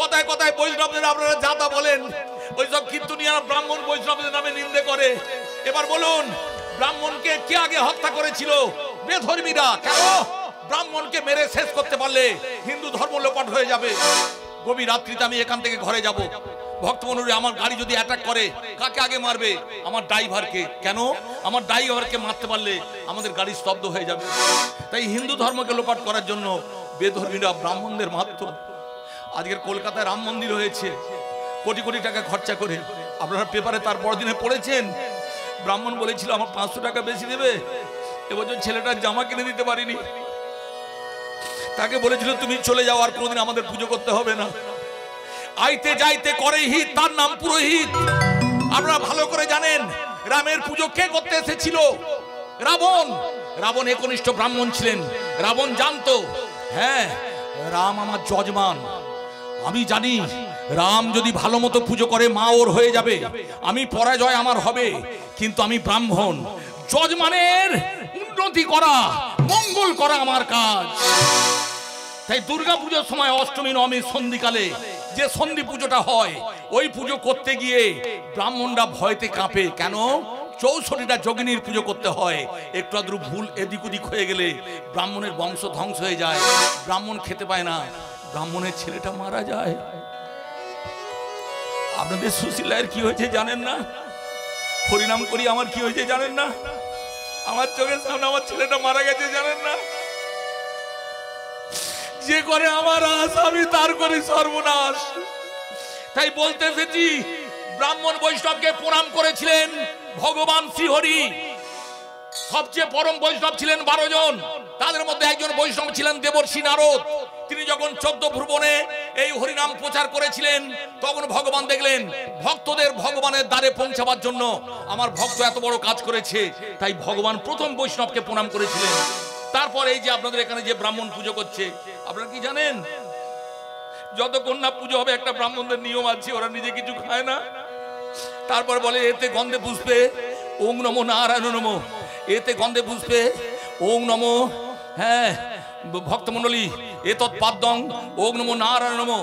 কথায় কথায় বৈষ্ণবদের আপনারা যাতা বলেন, ওইসব কীর্তনিয়া ব্রাহ্মণ বৈষ্ণবদের নামে নিন্দে করে। এবার বলুন, ব্রাহ্মণকে কে আগে হত্যা করেছিল? বেধর্মীরা। কেন? ব্রাহ্মণকে মেরে শেষ করতে পারলে হিন্দু ধর্ম লোপাট হয়ে যাবে। গভীর রাত্রিতে আমি এখান থেকে ঘরে যাব, ভক্তমণ্ডলী আমার গাড়ি যদি অ্যাটাক করে, কাকে আগে মারবে? আমার ড্রাইভারকে। কেন? আমার ড্রাইভারকে মারতে পারলে আমাদের গাড়ি স্তব্ধ হয়ে যাবে। তাই হিন্দু ধর্মকে লোপাট করার জন্য বেধর্মীরা ব্রাহ্মণদের মারত। আজকের কলকাতায় রাম মন্দির হয়েছে কোটি কোটি টাকা খরচা করে। আপনারা পেপারে তার পরদিনে পড়েছেন, ব্রাহ্মণ বলেছিল আমার 500 টাকা বেশি দেবে। এবছর ছেলেটার জামা কিনে দিতে পারিনি, তাকে বলেছিল তুমি চলে যাও, আর কোনোদিন আমাদের পুজো করতে হবে না। আইতে যাইতে করে হিত, তার নাম পুরোহিত। আপনারা ভালো করে জানেন রামের পুজো কে করতে এসেছিল? রাবণ। রাবণ একনিষ্ঠ ব্রাহ্মণ ছিলেন। রাবণ জানতো, হ্যাঁ রাম আমার যজমান, আমি জানি রাম যদি ভালো মতো পুজো করে মা ওর হয়ে যাবে, আমি পরাজয় আমার হবে। কিন্তু আমি ব্রাহ্মণ, যজমানের উন্নতি করা, মঙ্গল করা আমার কাজ। তাই দুর্গা পুজোর সময় অষ্টমী নবমী সন্ধিকালে যে সন্ধি পুজোটা হয়, ওই পুজো করতে গিয়ে ব্রাহ্মণরা ভয়তে কাঁপে। কেন? 64টা যোগিনীর পুজো করতে হয়। একটু আদ্রু ভুল এদিক ওদিক হয়ে গেলে ব্রাহ্মণের বংশ ধ্বংস হয়ে যায়, ব্রাহ্মণ খেতে পায় না, ব্রাহ্মণের ছেলেটা মারা যায়। আপনাদের সুশীলায়ের কি হয়েছে জানেন না? হরিনাম করি আমার কি হয়েছে জানেন না? আমার চোখের সামনে আমার ছেলেটা মারা গেছে জানেন না? যে করে আমার আশ, আমি তার করি সর্বনাশ। তাই বলতে এসেছি, ব্রাহ্মণ বৈষ্ণবকে প্রণাম করেছিলেন ভগবান শ্রীহরি। সবচেয়ে পরম বৈষ্ণব ছিলেন 12 জন, তাদের মধ্যে একজন বৈষ্ণব ছিলেন দেবর্ষি নারদ। তিনি যখন 14 ভুবনে এই হরিনাম প্রচার করেছিলেন, তখন ভগবান দেখলেন ভক্তদের ভগবানের দ্বারে পৌঁছাবার জন্য আমার ভক্ত এত বড় কাজ করেছে, তাই ভগবান প্রথম বৈষ্ণবকে প্রণাম করেছিলেন। তারপর এই যে আপনাদের এখানে যে ব্রাহ্মণ পুজো করছে, আপনারা কি জানেন? যতক্ষণ না পুজো হবে একটা ব্রাহ্মণদের নিয়ম আছে, ওরা নিজে কিছু খায় না। তারপর বলে এতে গন্ধে পুষ্পে ওং নমো নারায়ণ নমো, এতে গন্ধে পুষ্পে ওং নমো, হ্যাঁ ভক্তমণ্ডলী এতৎ পাদ্যং ওং নমো নারায়ণ নমো,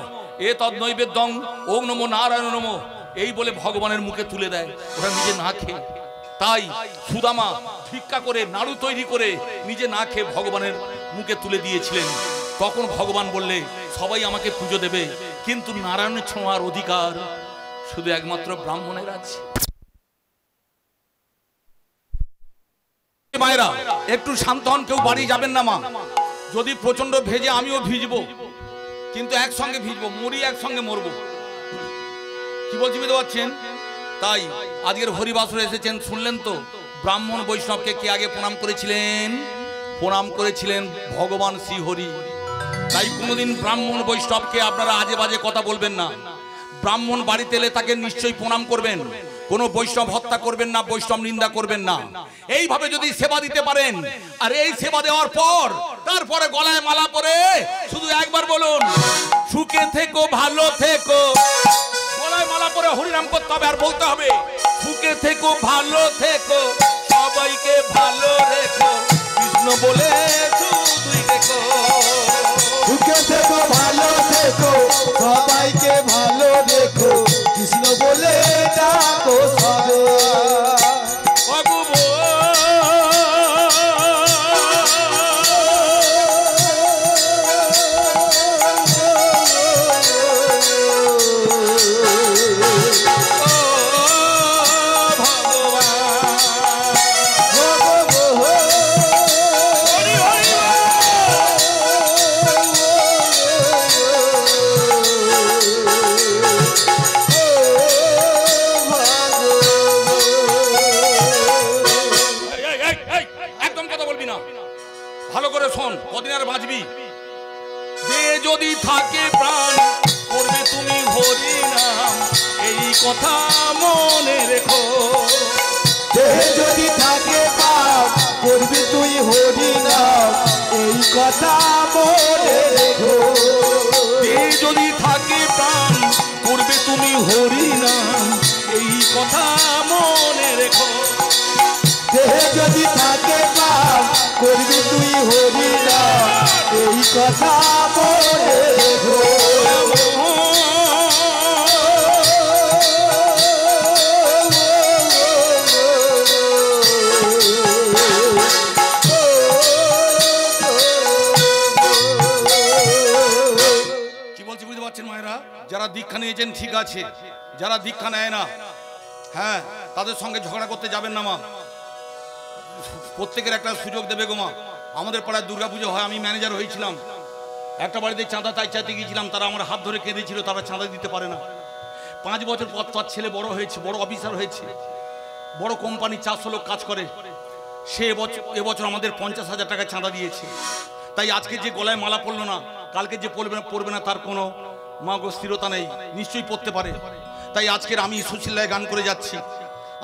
এতৎ নৈবেদ্যং ওং নমো নারায়ণ নমো, এই বলে ভগবানের মুখে তুলে দেয়, ওরা নিজে না খেয়ে। তাই সুদামা ভিক্ষা করে নাড়ু তৈরি করে নিজে না খেয়ে ভগবানের মুখে তুলে দিয়েছিলেন। তখন ভগবান বললে সবাই আমাকে পুজো দেবে, কিন্তু নারায়ণের ছোঁয়ার অধিকার শুধু একমাত্র ব্রাহ্মণের আছে। মায়েরা একটু শান্ত হন, কেউ বাড়ি যাবেন না মা। যদি প্রচন্ড ভেজে আমিও ভিজবো, কিন্তু একসঙ্গে ভিজবো, মরি একসঙ্গে মরবো। কি বলছি বুঝতে পারছেন? তাই আজকের হরিবাসরে এসেছেন, শুনলেন তো ব্রাহ্মণ বৈষ্ণবকে কে আগে প্রণাম করেছিলেন? প্রণাম করেছিলেন ভগবান শ্রীহরি। তাই কোনোদিন ব্রাহ্মণ বৈষ্ণবকে আপনারা আজে বাজে কথা বলবেন না। ব্রাহ্মণ বাড়িতে এলে তাকে নিশ্চয়ই প্রণাম করবেন, কোনো বৈষ্ণব হত্যা করবেন না, বৈষ্ণব নিন্দা করবেন না। এইভাবে যদি সেবা দিতে পারেন, আর এই সেবা দেওয়ার পর তারপরে গলায় মালা পরে শুধু একবার বলুন সুখে থেকো ভালো থেকো, গলায় মালা পরে হরিনাম করতে হবে, আর বলতে হবে সুখে থেকো ভালো থেকো, সবাইকে ভালো রেখো, কৃষ্ণ বলে শুধুই দেখো। সুখে থেকো ভালো ভালো করে শোন, কদিন আর বাঁচবি। যে যদি থাকে প্রাণ করবে তুমি হরি নাম, এই কথা মনে রেখো। দেহে যদি থাকে পাপ করবি তুই হরি নাম, এই কথা মনে রেখো। দেহে যদি থাকে প্রাণ করবে তুমি হরি নাম, এই কথা মনে রেখো। দেহে যদি থাকে পাপ করবি তুই হরি নাম, এই কথা মনে রেখো। মায়েরা যারা দীক্ষা নিয়েছেন ঠিক আছে, যারা দীক্ষা নেয় না, হ্যাঁ তাদের সঙ্গে ঝগড়া করতে যাবেন না মা। প্রত্যেকের একটা সুযোগ দেবে গো মা। আমাদের পাড়ায় দুর্গাপুজো হয়, আমি ম্যানেজার হয়েছিলাম। একটা বাড়িতে চাঁদা তাই চাইতে গিয়েছিলাম, তারা আমার হাত ধরে কেঁদেছিল, তারা চাঁদা দিতে পারে না। 5 বছর পর তার ছেলে বড় হয়েছে, বড় অফিসার হয়েছে, বড় কোম্পানি, 400 লোক কাজ করে। সে এবছর আমাদের 50,000 টাকা চাঁদা দিয়েছে। তাই আজকে যে গলায় মালা পড়লো না, কালকে যে পড়বে না তার কোনো মা গো স্থিরতা নেই, নিশ্চয়ই পড়তে পারে। তাই আজকের আমি সুশীলায় গান করে যাচ্ছি।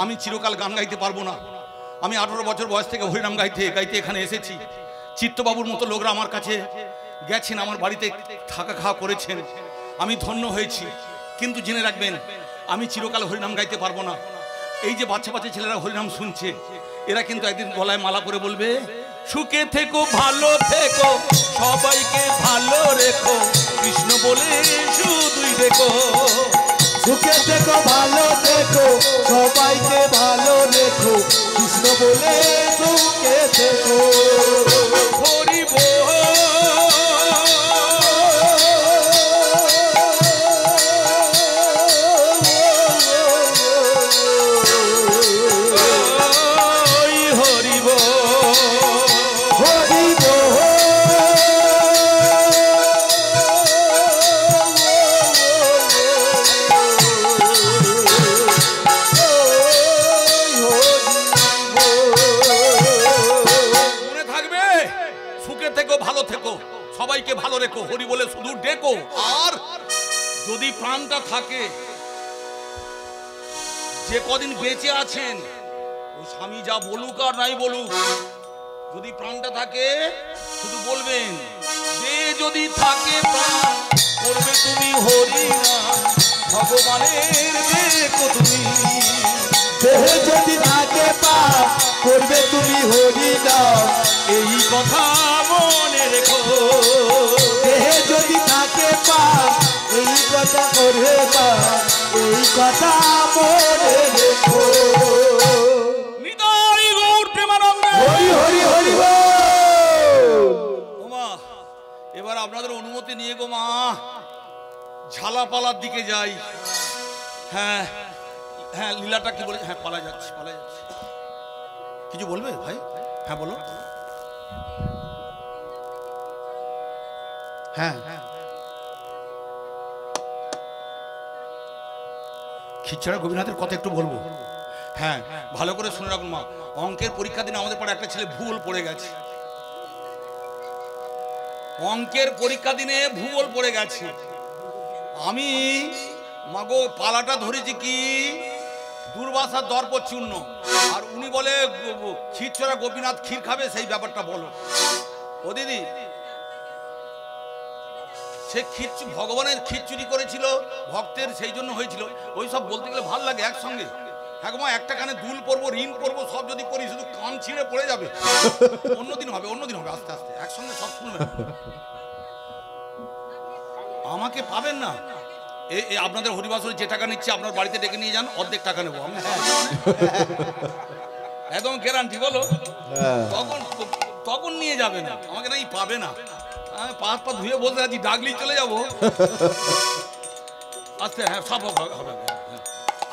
আমি চিরকাল গান গাইতে পারবো না। আমি 18 বছর বয়স থেকে হরিনাম গাইতে গাইতে এখানে এসেছি। চিত্তবাবুর মতো লোকরা আমার কাছে গেছেন, আমার বাড়িতে থাকা খাওয়া করেছেন, আমি ধন্য হয়েছি। কিন্তু জেনে রাখবেন, আমি চিরকাল হরিনাম গাইতে পারবো না। এই যে বাচ্চা বাচ্চা ছেলেরা হরিনাম শুনছে, এরা কিন্তু একদিন গলায় মালা করে বলবে, সুখে থেকো ভালো থেকো সবাইকে ভালো রেখো, কৃষ্ণ বলে শুধুই দেখো। সুখে থেকো ভালো থেকো সবাইকে ভালো রেখো, কৃষ্ণ বলে সুখে থেকো। হরি বল। সবাইকে ভালো রেখো, হরি বলে শুধু ডেকো। আর যদি প্রাণটা থাকে, যে কদিন বেঁচে আছেন, ও স্বামী যা বলুক আর নাই বলুক, যদি প্রাণটা থাকে শুধু বলবেন, যে যদি থাকে প্রাণ করবে তুমি হরি নাম, ভগবানের দেখো তুমি। দেহে যদি থাকে পাপ করবে তুমি হরি নাম, এই কথা মনে রেখো। দেহে যদি থাকে পাপ এই কথা করবে পাপ, এই কথা মনে রেখো। নিতাই গৌর প্রেমানন্দে হরি হরি হরি বল। ওমা, এবার আপনাদের অনুমতি নিয়ে গো মা ঝালাপালার দিকে যাই। হ্যাঁ হ্যাঁ, লীলাটা কি বলে? হ্যাঁ, পালা যাচ্ছে। কিছু বলবে ভাই? হ্যাঁ বলো। হ্যাঁ, খিচড়া গোপীনাথের কথা একটু বলবো। হ্যাঁ, ভালো করে শুনে রাখুন মা। অঙ্কের পরীক্ষা দিনে আমাদের পাড়ায় একটা ছেলে ভূগোল পড়ে গেছে। অঙ্কের পরীক্ষা দিনে ভূগোল পড়ে গেছে। আমি মাগো পালাটা ধরেছি কি দুর্বাসার দর্প চূর্ণ, আর উনি বলে খিচড়া গোপীনাথ ক্ষীর খাবে, সেই ব্যাপারটা বলো। ও দিদি, সে ভগবানের খিচুড়ি করেছিল ভক্তের, সেই জন্য হয়েছিল। ওই সব বলতে গেলে ভাল লাগে একসঙ্গে। একমা একটা কানে দুল পরবো, ঋণ পরবো, সব যদি করি শুধু কান ছিঁড়ে পড়ে যাবে। অন্যদিন হবে, আস্তে আস্তে একসঙ্গে সব শুনবেন। আমাকে পাবেন না। আপনাদের হরিবাসরে যে টাকা নিচ্ছে আপনার বাড়িতে ডেকে নিয়ে যান, অর্ধেক টাকা নেবো আমি। একদম গ্যারান্টি। বলো তখন নিয়ে যাবে না, আমাকে নাকি পাবে না। আমি পা ধুয়ে বলতে আছি, ডাকলি চলে যাবো। আচ্ছা হ্যাঁ, সব হবে।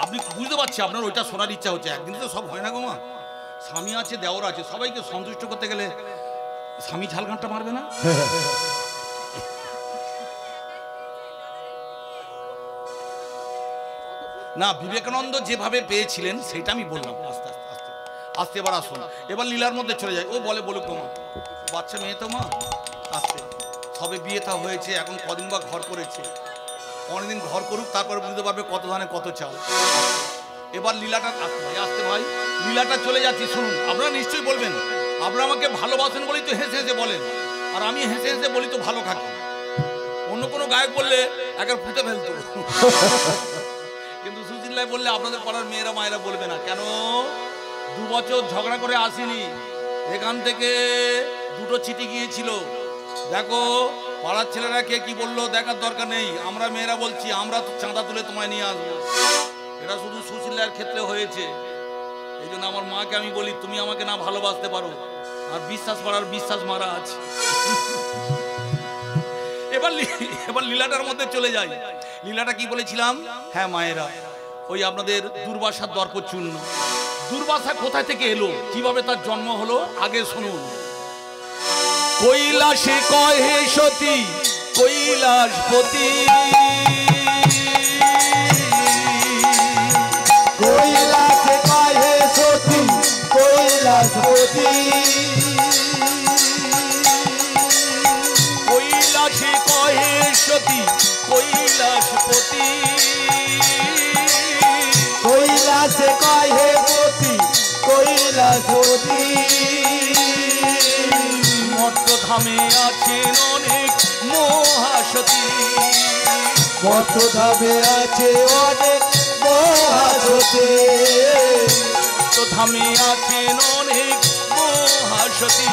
আপনি বুঝতে পারছি আপনার ওইটা শোনার ইচ্ছা হচ্ছে। একদিন তো সব হয় না গো মা। স্বামী আছে, দেওর আছে, সবাইকে সন্তুষ্ট করতে গেলে স্বামী ঝালঘাটটা মারবে না। না, বিবেকানন্দ যেভাবে পেয়েছিলেন সেটা আমি বললাম। আস্তে আস্তে আস্তে আস্তে। এবার আসুন, এবার লীলার মধ্যে চলে যায়। ও বলে বলুক তোমার। বাচ্চা মেয়ে তো মা আসতে সবে বিয়ে তা হয়েছে, এখন কদিন বা ঘর করেছে, অনেকদিন ঘর করুক তারপরে বুঝতে পারবে কত ধানে কত চাল। এবার লীলাটা আসতে ভাই, লীলাটা চলে যাচ্ছি শুনুন। আপনারা নিশ্চয়ই বলবেন আপনারা আমাকে ভালোবাসেন বলেই তো হেসে হেসে বলেন, আর আমি হেসে হেসে বলি তো ভালো থাকি। অন্য কোনো গায়ক বললে একবার ফুটে ফেলতো, কিন্তু সুশীল বললে আপনাদের পাড়ার মেয়েরা মায়েরা বলবে না কেন। 2 বছর ঝগড়া করে আসিনি, এখান থেকে 2টো চিঠি গিয়েছিল। দেখো পাড়ার ছেলেরা কে কি বললো দেখার দরকার নেই, আমরা মেয়েরা বলছি আমরা চাঁদা তুলে তোমায় নিয়ে আসবো। এটা শুধু সুশীলার ক্ষেত্রে হয়েছে। এই জন্য আমার মাকে আমি বলি তুমি আমাকে না ভালোবাসতে পারো, আর বিশ্বাস করার বিশ্বাস মারা আছে। এবার লীলাটার মধ্যে চলে যাই। লীলাটা কি বলেছিলাম? হ্যাঁ মায়েরা, ওই আপনাদের দুর্বাসার দর্পচূর্ণ। দুর্বাসা কোথা থেকে এলো, কিভাবে তার জন্ম হলো আগে শুনুন। কৈলাসে কহে সতী কৈলাসপতি, কৈলাসে কহে সতী কৈলাসপতি, কৈলাসে কহে সতী কৈলাসপতি, কৈলাসে কহে সতী কৈলাসপতি, মর্তধামে আছেন অনেক মহাসতী, মর্তধামে আছে অনেক মহাসতী, মর্তধামে আছেন অনেক মহাসতী,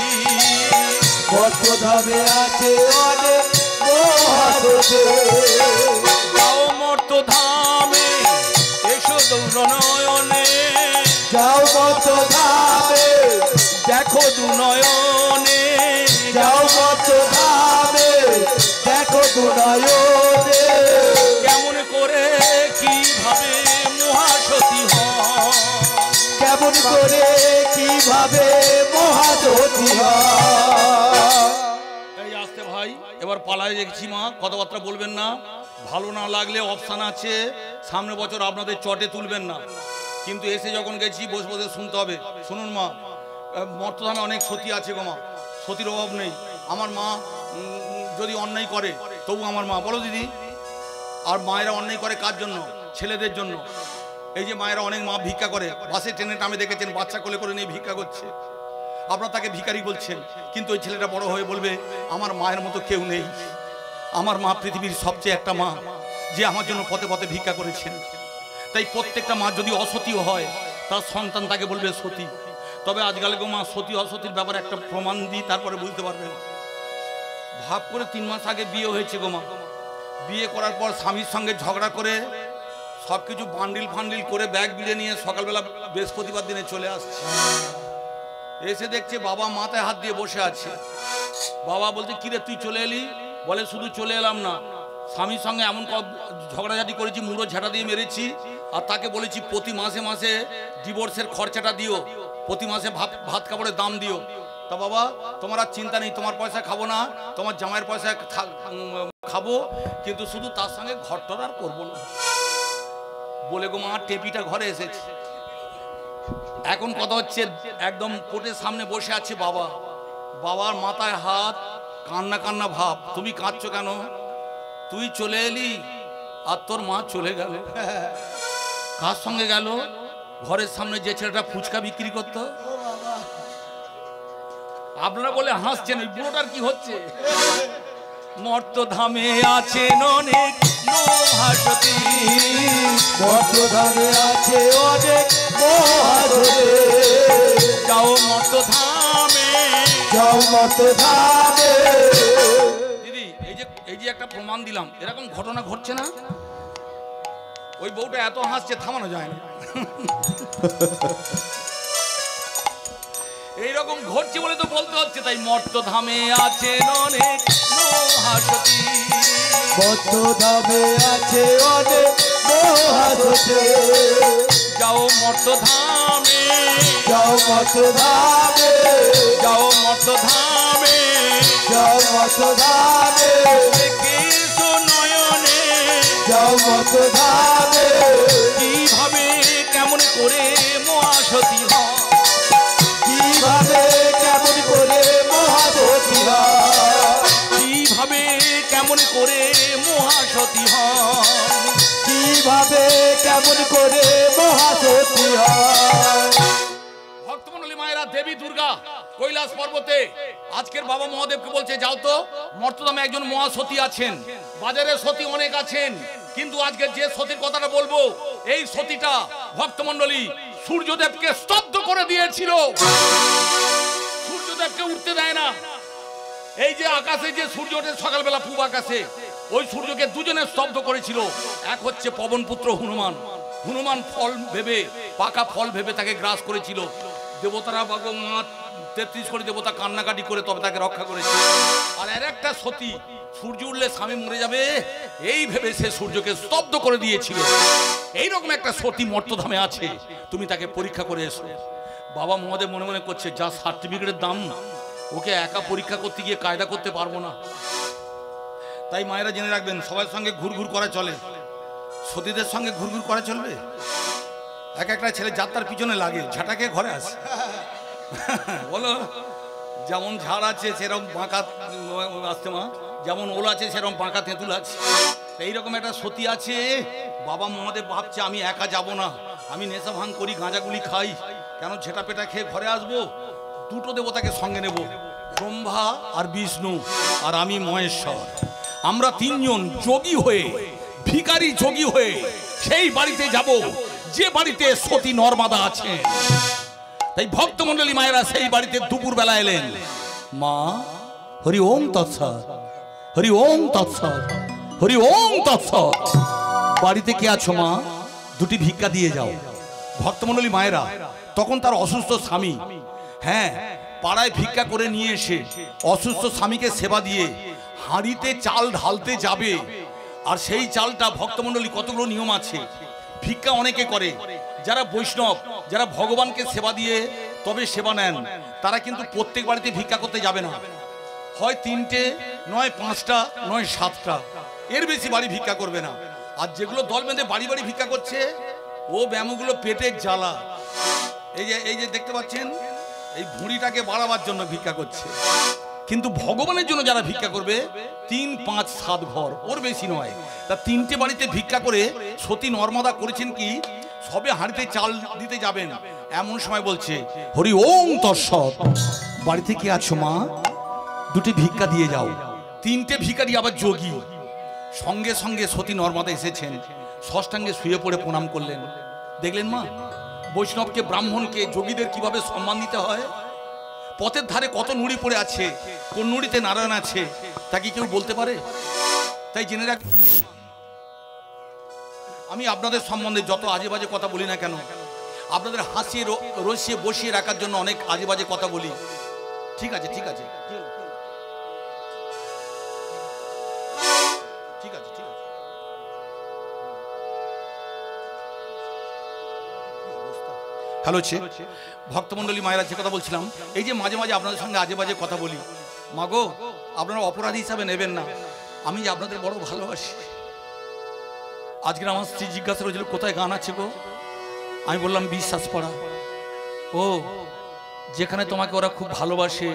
মর্তধামে আছে অনেক মহাসতী। যাও মর্তধামে এসো দুনয়নে, যাও মর্তধামে দেখো দুনয়নে, যাও মর্তধামে দেখো দুনয়নে, কেমন করে কিভাবে মহাসতী হয়, কেমন করে কিভাবে মহাসতী হয়। এই আসতে ভাই, এবার পালায় দেখছি মা, কথাবার্তা বলবেন না, ভালো না লাগলে অপশান আছে, সামনে বছর আপনাদের চটে তুলবেন না, কিন্তু এসে যখন গেছি বসে বসে শুনতে হবে। শুনুন মা, মর্তধামে অনেক সতী আছে গো মা, সতীর অভাব নেই। আমার মা যদি অন্যায় করে তবু আমার মা, বলো দিদি, আর মায়েরা অন্যায় করে কার জন্য? ছেলেদের জন্য। এই যে মায়েরা অনেক মা ভিক্ষা করে, বাসে ট্রেনে টামে দেখেছেন বাচ্চা কোলে করে নিয়ে ভিক্ষা করছে, আপনারা তাকে ভিখারি বলছেন, কিন্তু ওই ছেলেটা বড় হয়ে বলবে আমার মায়ের মতো কেউ নেই, আমার মা পৃথিবীর সবচেয়ে একটা মা যে আমার জন্য পথে পথে ভিক্ষা করেছেন। তাই প্রত্যেকটা মা যদি অসতীও হয় তার সন্তান তাকে বলবে সতী। তবে আজকাল গো মা সতী অসতীর ব্যাপারে একটা প্রমাণ দিই, তারপরে বুঝতে পারবেন। ভাব করে 3 মাস আগে বিয়ে হয়েছে গো মা, বিয়ে করার পর স্বামীর সঙ্গে ঝগড়া করে সব কিছু বান্ডিল ফান্ডিল করে ব্যাগ বিলে নিয়ে সকালবেলা বৃহস্পতিবার দিনে চলে আসছে। এসে দেখছে বাবা মাথায় হাত দিয়ে বসে আছে। বাবা বলতে কিরে তুই চলে এলি? বলে শুধু চলে এলাম না, স্বামীর সঙ্গে এমন ঝগড়াঝাটি করেছি, মুড়ো ঝাঁটা দিয়ে মেরেছি, আর তাকে বলেছি প্রতি মাসে মাসে ডিভোর্সের খরচাটা দিও, প্রতি মাসে ভাত কাপড়ের দাম দিও। তা বাবা তোমার আর চিন্তা নেই, তোমার পয়সা খাবো না, তোমার জামাইয়ের পয়সা খাবো, কিন্তু শুধু তার সঙ্গে ঘরটর আর করবো না বলে গো মা টেপিটা ঘরে এসেছে। এখন কথা হচ্ছে একদম কোর্টের সামনে বসে আছে বাবা, বাবার মাথায় হাত, কান্না কান্না ভাব। তুমি কাঁদছো কেন? তুই চলে এলি আর তোর মা চলে গেল। কার সঙ্গে গেল? ঘরের সামনে যে ছেলেটা ফুচকা বিক্রি করতো। আপনারা বলে হাসছেন, ওই বুড়োটার কি হচ্ছে? মর্তধামে আছেন অনেক মহাসতী, মর্তধামে আছে অনেক মহাসতী, যাও মর্তধামে, যাও মর্তধামে। দিদি এই যে একটা প্রমাণ দিলাম, এরকম ঘটনা ঘটছে না? ওই বউটা এত হাসছে থামানো যায় না। এইরকম ঘটছে বলে তো বলতে হচ্ছে। তাই মর্তধামে আছেন অনেক মহাসতী, মর্তধামে আছে অনেক মহাসতী, যাও মর্তধামে, যাও মর্তধামে, যাও মর্তধামে, যাও মর্তধামে, দেখেছো নয়নে, যাও মর্তধামে, কিভাবে কেমন করে মহাসতী হয়, কিভাবে কেমন করে মহাসতী কেমন করে মহাসতী হন, কিভাবে কেমন করে মহাসতী হয়। ভক্তমণ্ডলী মায়েরা, দেবী দুর্গা কৈলাস পর্বতে আজকের বাবা মহাদেবকে বলছে যাও তো, মর্তধামে একজন মহাসতী আছেন, বাজারে সতী অনেক আছেন, কিন্তু আজকে যে সতীর কথাটা বলবো এই সতীটা ভক্তমণ্ডলী সূর্যদেবকে স্তব্ধ করে দিয়েছিল। সূর্যদেবকে উঠতে দেয় না। এই যে আকাশে যে সূর্য ওঠে সকালবেলা পূব আকাশে, ওই সূর্যকে দুজনে স্তব্ধ করেছিল। এক হচ্ছে পবনপুত্র হনুমান, হনুমান ফল ভেবে, পাকা ফল ভেবে তাকে গ্রাস করেছিল। দেবতারা ভগবান 33 কোটি দেবতা কান্নাকাটি করে তবে তাকে রক্ষা করেছে। আর আর একটা সতী সূর্য উঠলে স্বামী মরে যাবে এই ভেবে সে সূর্যকে স্তব্ধ করে দিয়েছিল। এইরকম একটা সতী মর্তধামে আছে, তুমি তাকে পরীক্ষা করে এসো। বাবা মহাদেব মনে মনে করছে যা সার্টিফিকেটের দাম, ওকে একা পরীক্ষা করতে গিয়ে কায়দা করতে পারবো না। তাই মায়েরা জেনে রাখবেন, সবার সঙ্গে ঘুরঘুর করা চলে, সতীদের সঙ্গে ঘুরঘুর করা চলবে। এক একটা ছেলে যাত্রার পিছনে লাগে, ঝাঁটাকে ঘরে আসে। বলো, যেমন ঝাড় আছে সেরকম বাঁকা আসতে মা, যেমন ওল আছে সেরকম বাঁকা তেঁতুল আছে। এইরকম একটা সতী আছে। বাবা মহাদেব ভাবছে আমি একা যাব না, আমি নেশা ভাঙ করি, গাঁজাগুলি খাই, কেন ঝেটা পেটা খেয়ে ঘরে আসবো। দুটো দেবতাকে সঙ্গে নেব, ব্রহ্মা আর বিষ্ণু, আর আমি মহেশ্বর। আমরা তিনজন যোগী হয়ে, ভিখারি যোগী হয়ে সেই বাড়িতে যাব যে বাড়িতে সতী নর্মদা আছে। তাই ভক্তমণ্ডলী মায়েরা সেই বাড়িতে দুপুর বেলা এলেন। মা, হরি ওম তৎসৎ, হরি ওম তৎসৎ, হরি ওম তৎসৎ। বাড়িতে কে আছো মা? দুটি ভিক্ষা দিয়ে যাও। ভক্তমণ্ডলী মায়েরা, তখন তার অসুস্থ স্বামী, হ্যাঁ, পাড়ায় ভিক্ষা করে নিয়ে এসে অসুস্থ স্বামীকে সেবা দিয়ে হাঁড়িতে চাল ঢালতে যাবে। আর সেই চালটা ভক্তমণ্ডলী কতগুলো নিয়ম আছে। ভিক্ষা অনেকে করে, যারা বৈষ্ণব, যারা ভগবানকে সেবা দিয়ে তবে সেবা নেন, তারা কিন্তু প্রত্যেক বাড়িতে ভিক্ষা করতে যাবে না। হয় 3টে, নয় 5টা, নয় 7টা, এর বেশি বাড়ি ভিক্ষা করবে না। আর যেগুলো দল বেঁধে বাড়ি বাড়ি ভিক্ষা করছে, ও ব্যায়ামগুলো পেটের জ্বালা। এই যে দেখতে পাচ্ছেন, এই ভুঁড়িটাকে বাড়াবার জন্য ভিক্ষা করছে। কিন্তু ভগবানের জন্য যারা ভিক্ষা করবে 3, 5, 7 ঘর, ওর বেশি নয়। তা 3টে বাড়িতে ভিক্ষা করে সতী নর্মদা করেছেন কি, সবে হাঁড়িতে চাল দিতে যাবেন, এমন সময় বলছে হরি ওম তৎসৎ। বাড়িতে কি আছো মা? দুটি ভিক্ষা দিয়ে যাও। 3টে ভিখারি আবার যোগী। সঙ্গে সঙ্গে সতী নর্মদা এসেছেন, ষষ্ঠাঙ্গে শুয়ে পড়ে প্রণাম করলেন। দেখলেন মা, বৈষ্ণবকে, ব্রাহ্মণকে, যোগীদের কিভাবে সম্মান দিতে হয়। পথের ধারে কত নুড়ি পড়ে আছে, কোন নুড়িতে নারায়ণ আছে তা কি কেউ বলতে পারে? তাই জেনে রাখ, আমি আপনাদের সম্বন্ধে যত আজে বাজে কথা বলি না কেন, আপনাদের হাসিয়ে রসিয়ে বসিয়ে রাখার জন্য অনেক আজে বাজে কথা বলি। ঠিক আছে, ঠিক আছে, ঠিক আছে, ঠিক আছে। হ্যালো, ভক্তমণ্ডলী মায়েরা, যে কথা বলছিলাম, এই যে মাঝে মাঝে আপনাদের সঙ্গে আজে বাজে কথা বলি, মাগো আপনারা অপরাধী হিসাবে নেবেন না। আমি যে আপনাদের বড় ভালোবাসি। আজকে আমার স্ত্রী জিজ্ঞাসা করেছিল কোথায় গান আছে গো, আমি বললাম বিশ্বাস পড়া। ও, যেখানে তোমাকে ওরা খুব ভালোবাসে,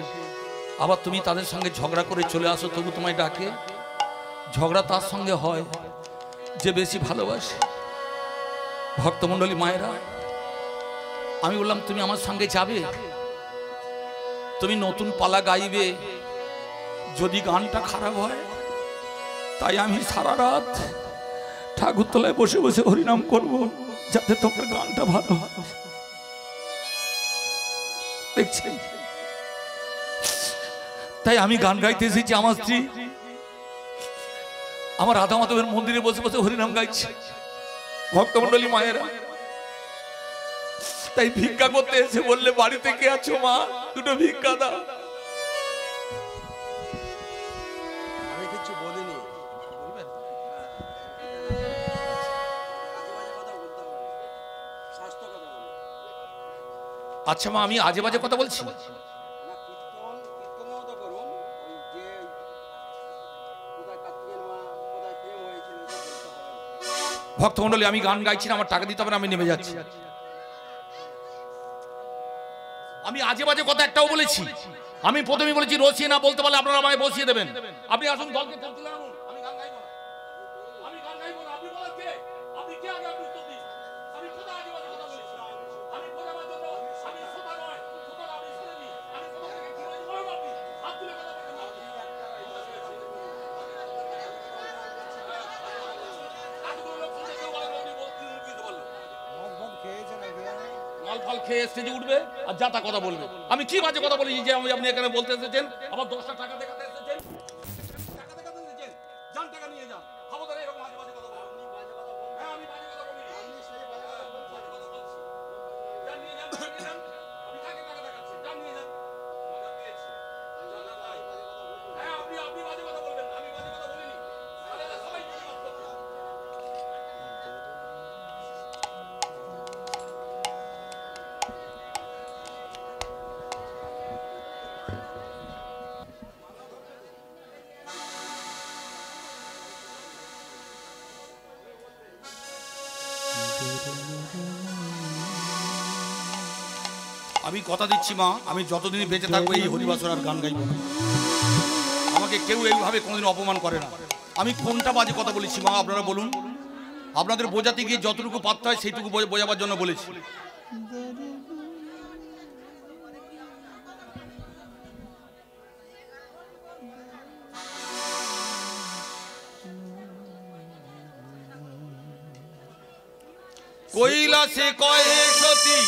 আবার তুমি তাদের সঙ্গে ঝগড়া করে চলে আসো, তবু তোমায় ডাকে। ঝগড়া তার সঙ্গে হয় যে বেশি ভালোবাসে। ভক্তমণ্ডলী মায়েরা, আমি বললাম তুমি আমার সঙ্গে যাবে, তুমি নতুন পালা গাইবে, যদি গানটা খারাপ হয়, তাই আমি সারা রাত ঠাকুরতলায় বসে বসে হরিনাম করব, যাতে তোমার গানটা ভালো হয়। দেখছেন, তাই আমি গান গাইতে এসেছি। আমার স্ত্রী আমার রাধা মাধবের মন্দিরে বসে বসে হরিনাম গাইছে। ভক্তমণ্ডলী মায়েরা, তাই ভিক্ষা করতে এসে বললে বাড়িতে কে আছো মা? দুটো ভিক্ষা দাও। আমি কিছু বলিনি। আচ্ছা মা, আমি আজে বাজে কথা বলছি? ভক্তমণ্ডলী, আমি গান গাইছি না, আমার টাকা দিতে হবে না, আমি নেমে যাচ্ছি। আমি আজে বাজে কথা একটাও বলেছি? আমি প্রথমে বলেছি রসিয়ে না বলতে পারলে আপনারা আমায় বসিয়ে দেবেন। আপনি আসুন, দলকে তুলে আনুন। মাল খেয়ে স্টেজে উঠবে আর যা তা কথা বলবে। আমি কি বাজে কথা বলেছি যে আপনি এখানে বলতে এসেছেন? আবার 10টা টাকা দেখাতে এসেছেন, টাকা দেখাতে এসেছেন, যান টাকা নিয়ে যান। খবরদার এরকম বাজে বাজে কথা বলবেন। হ্যাঁ আমি বাজে কথা বলি, আপনি সেই বাজে কথা বলছি। যান নিয়ে যান, নিয়ে যান। আমি কাকে টাকা দেখাচ্ছি? যান নিয়ে যান। মজা পেয়েছি। জানা ভাই। হ্যাঁ আপনি বাজে কথা বলবেন, আমি বাজে কথা বলিনি। তাহলে সবাই প্রতিবাদ করবে। আমি কথা দিচ্ছি মা, আমি যতদিন বেঁচে থাকবো এই হরিবাসর আর গান গাইব না। আমাকে কেউ এইভাবে কোনোদিন অপমান করে না। আমি কোনটা বাজে কথা বলেছি মা আপনারা বলুন? আপনাদের বোঝাতে গিয়ে যতটুকু পারতে হয় সেইটুকু বোঝাবার জন্য বলেছি। কৈলাসে কয়ে সতী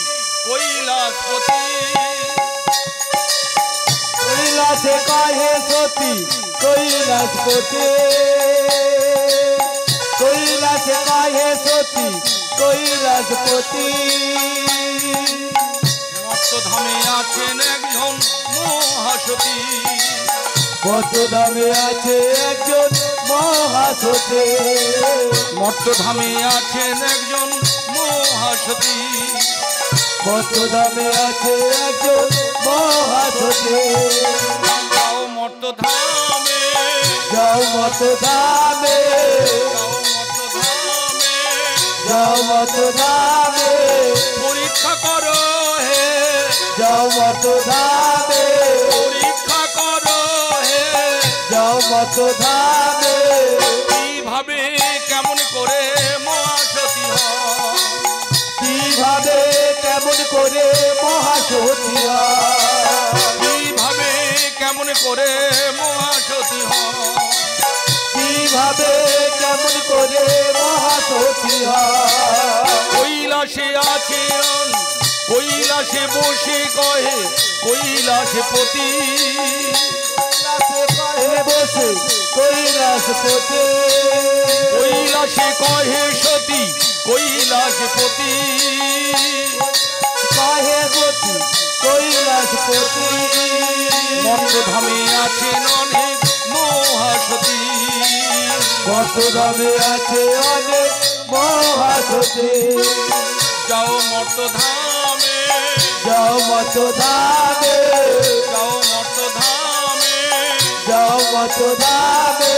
কৈলাসপতি, কৈলাসে কহে সতী কৈলাসপতি, কৈলাসে কহে সতী কৈলাসপতি। মত্তধামে আছেন একজন মহাসতী, মত্তধামে আছে একজন মহাসতী, মত্তধামে আছেন একজন মহাসতী, মত্তধামে আছে একজন মহাসতী। যাও মত্তধামে, যাও মত্তধামে, যাও মত্তধামে, যাও মত্তধামে, পরীক্ষা করো হে, যাও মত্তধামে, পরীক্ষা করো হে, যাও মত্তধামে। কিভাবে কেমন করে মহাসতী হয়, কিভাবে কেমন করে মহাসতী হয়, কিভাবে কেমন করে মহাসতী হয়, কিভাবে কেমন করে মহাসতী হয়। কৈলাসে আছেন, কৈলাসে বসে কহে কৈলাসপতি, কৈলাসে কহে বসে কৈলাসপতি, কৈলাসে কহে সতী কৈলাসপতি, কহে সতী কৈলাসপতি। মত্তধামে আছেন অনেক মহাসতী, মত্তধামে আছে অনেক মহাসতী। যাও মত্তধামে, যাও মত্তধামে, যাও মত্তধামে, যাও মত্তধামে,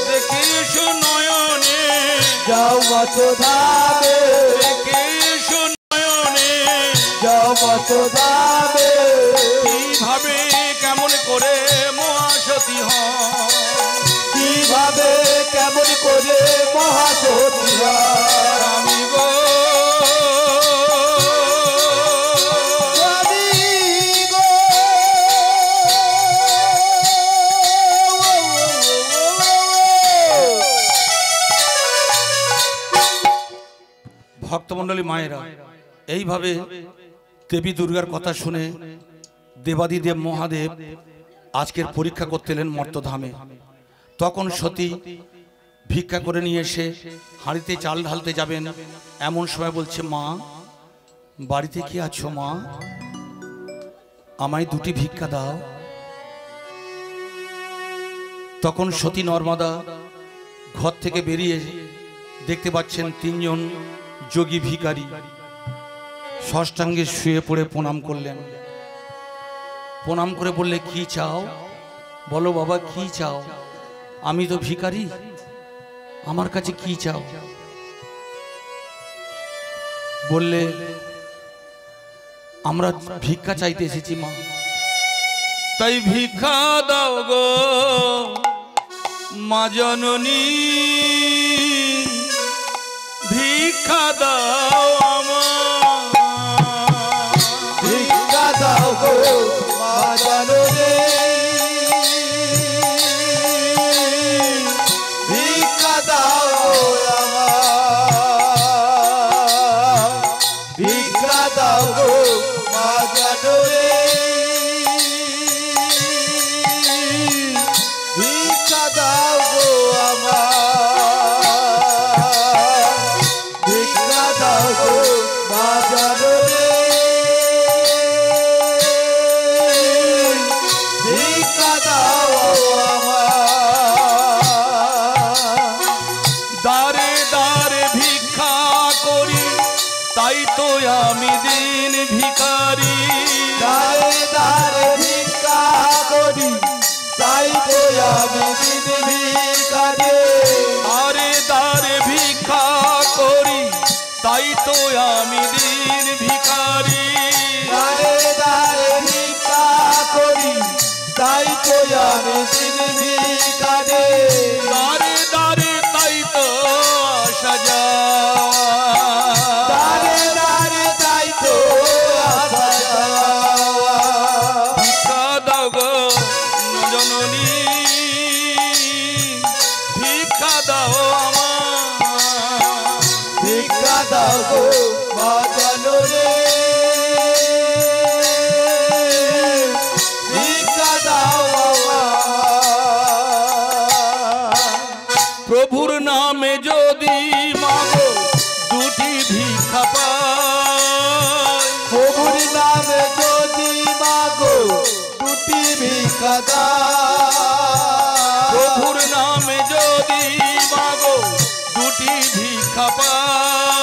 দেখে এসো নয়নে, যাও মত্তধামে, দেখে এসো নয়নে, যাও মত্তধামে। কিভাবে কেমন করে মহাসতী হয়, কিভাবে কেমন করে মহাসতী হয়। স্বামী গো, স্বামী গো, ভক্তমণ্ডলী মায়েরা, এইভাবে দেবী দুর্গার কথা শুনে দেবাদিদেব মহাদেব আজকের পরীক্ষা করতে এলেন মর্তধামে। তখন সতী ভিক্ষা করে নিয়ে এসে হাঁড়িতে চাল ঢালতে যাবেন, এমন সময় বলছে, মা বাড়িতে কি আছো মা, আমায় দুটি ভিক্ষা দাও। তখন সতী নর্মদা ঘর থেকে বেরিয়ে দেখতে পাচ্ছেন তিনজন যোগী ভিখারি ষষ্ঠাঙ্গে শুয়ে পড়ে প্রণাম করলেন। প্রণাম করে বললে, কি চাও বলো বাবা, কি চাও? আমি তো ভিখারি, আমার কাছে কি চাও? বললে, আমরা ভিক্ষা চাইতে এসেছি মা, তাই ভিক্ষা দাও গো মা জননী, ভিক্ষা দাও আমার, ভিক্ষা দাও গো মা জননী, ভিক্ষা দাও আমার, ভিক্ষা দাও গো তাই তো আমি দিন ভিখারি আরে দারে ভিক্ষা করি তাই তো আমি দিন ভিখারি দারে দারে ভিক্ষা করি তাই তো আমি দিন ভিখারি দারে দারে তাই তো আসা যাওয়া দারে দারে তাই তো আসা যাওয়া ভিক্ষা দাও গো জননী ভিক্ষা দাও আমার ভিক্ষা দাও গো মা জননী ভিক্ষা দাও প্রভুর নামে যদি মাগো দুটি ভিক্ষা পাই প্রভুর নামে যদি মাগো দুটি ভিক্ষা দাও প্রভুর নামে যদি মাগো দুটি ভিক্ষা পাই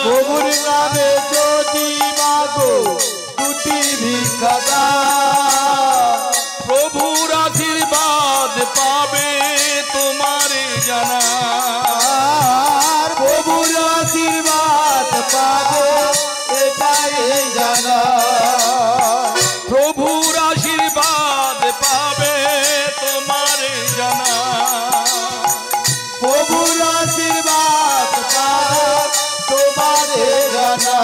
প্রভুর নামে যদি মাগো দুটি ভিক্ষা দাও প্রভুর আশীর্বাদ পাবে তোমার জানা প্রভুর আশীর্বাদ পাবে এটাই জানা প্রভুর আশীর্বাদ পাবে তোমার জানা প্রভুর আশীর্বাদ পাবে তোমার জানা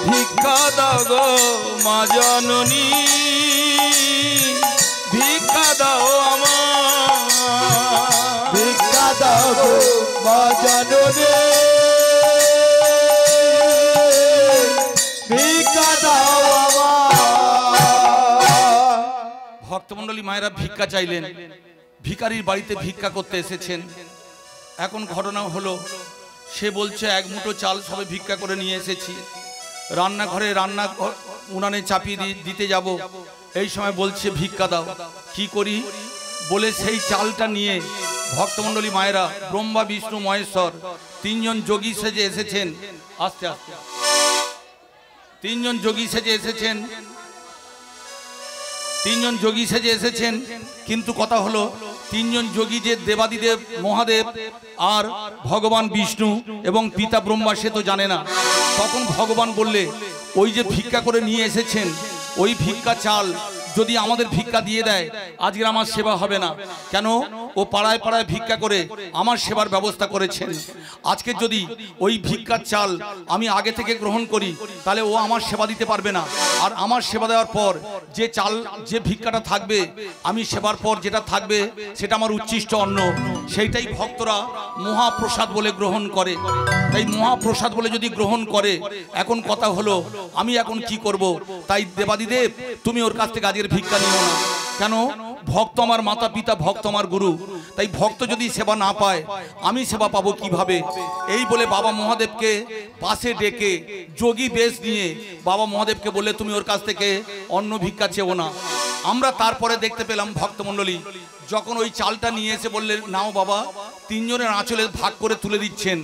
ভিক্ষা দাও গো মা জননী ভিক্ষা দাও আমার ভিক্ষা দাও গো মা জননী ভিক্ষা দাও আমার ভক্তমণ্ডলী মায়েরা ভিক্ষা চাইলেন ভিখারির বাড়িতে ভিক্ষা করতে এসেছেন এখন ঘটনা হলো সে বলছে এক মুঠো চাল সবে ভিক্ষা করে নিয়ে এসেছি রান্নাঘরে রান্না উনানে চাপিয়ে দিতে যাব এই সময় বলছে ভিক্ষা দাও কি করি বলে সেই চালটা নিয়ে ভক্তমণ্ডলী মায়েরা ব্রহ্মা বিষ্ণু মহেশ্বর তিনজন যোগী সেজে এসেছেন আস্তে আস্তে তিনজন যোগী সেজে এসেছেন তিনজন যোগী সেজে এসেছেন কিন্তু কথা হলো তিনজন যোগী যে দেবাদিদেব মহাদেব আর ভগবান বিষ্ণু এবং পিতা ব্রহ্মা সে তো জানে না তখন ভগবান বললে ওই যে ভিক্ষা করে নিয়ে এসেছেন ওই ভিক্ষা চাল যদি আমাদের ভিক্ষা দিয়ে দেয় আজকে আমার সেবা হবে না কেন ও পাড়ায় পাড়ায় ভিক্ষা করে আমার সেবার ব্যবস্থা করেছেন আজকে যদি ওই ভিক্ষার চাল আমি আগে থেকে গ্রহণ করি তাহলে ও আমার সেবা দিতে পারবে না আর আমার সেবা দেওয়ার পর যে চাল যে ভিক্ষাটা থাকবে আমি সেবার পর যেটা থাকবে সেটা আমার উচ্ছিষ্ট অন্ন সেইটাই ভক্তরা মহাপ্রসাদ বলে গ্রহণ করে তাই মহাপ্রসাদ বলে যদি গ্রহণ করে এখন কথা হলো আমি এখন কি করব তাই দেবাদিদেব তুমি ওর কাছ থেকে আজকের ভিক্ষা নিও না কেন ভক্ত আমার মাতা পিতা ভক্ত আমার গুরু তাই ভক্ত যদি সেবা না পায় আমি সেবা পাবো কিভাবে এই বলে বাবা মহাদেবকে পাশে ডেকে যোগী বেশ নিয়ে বাবা মহাদেবকে বলে তুমি ওর কাছ থেকে অন্ন ভিক্ষা চেও না আমরা তারপরে দেখতে পেলাম ভক্তমণ্ডলী যখন ওই চালটা নিয়ে এসে বললেন নাও বাবা তিনজনের আঁচলে ভাগ করে তুলে দিচ্ছেন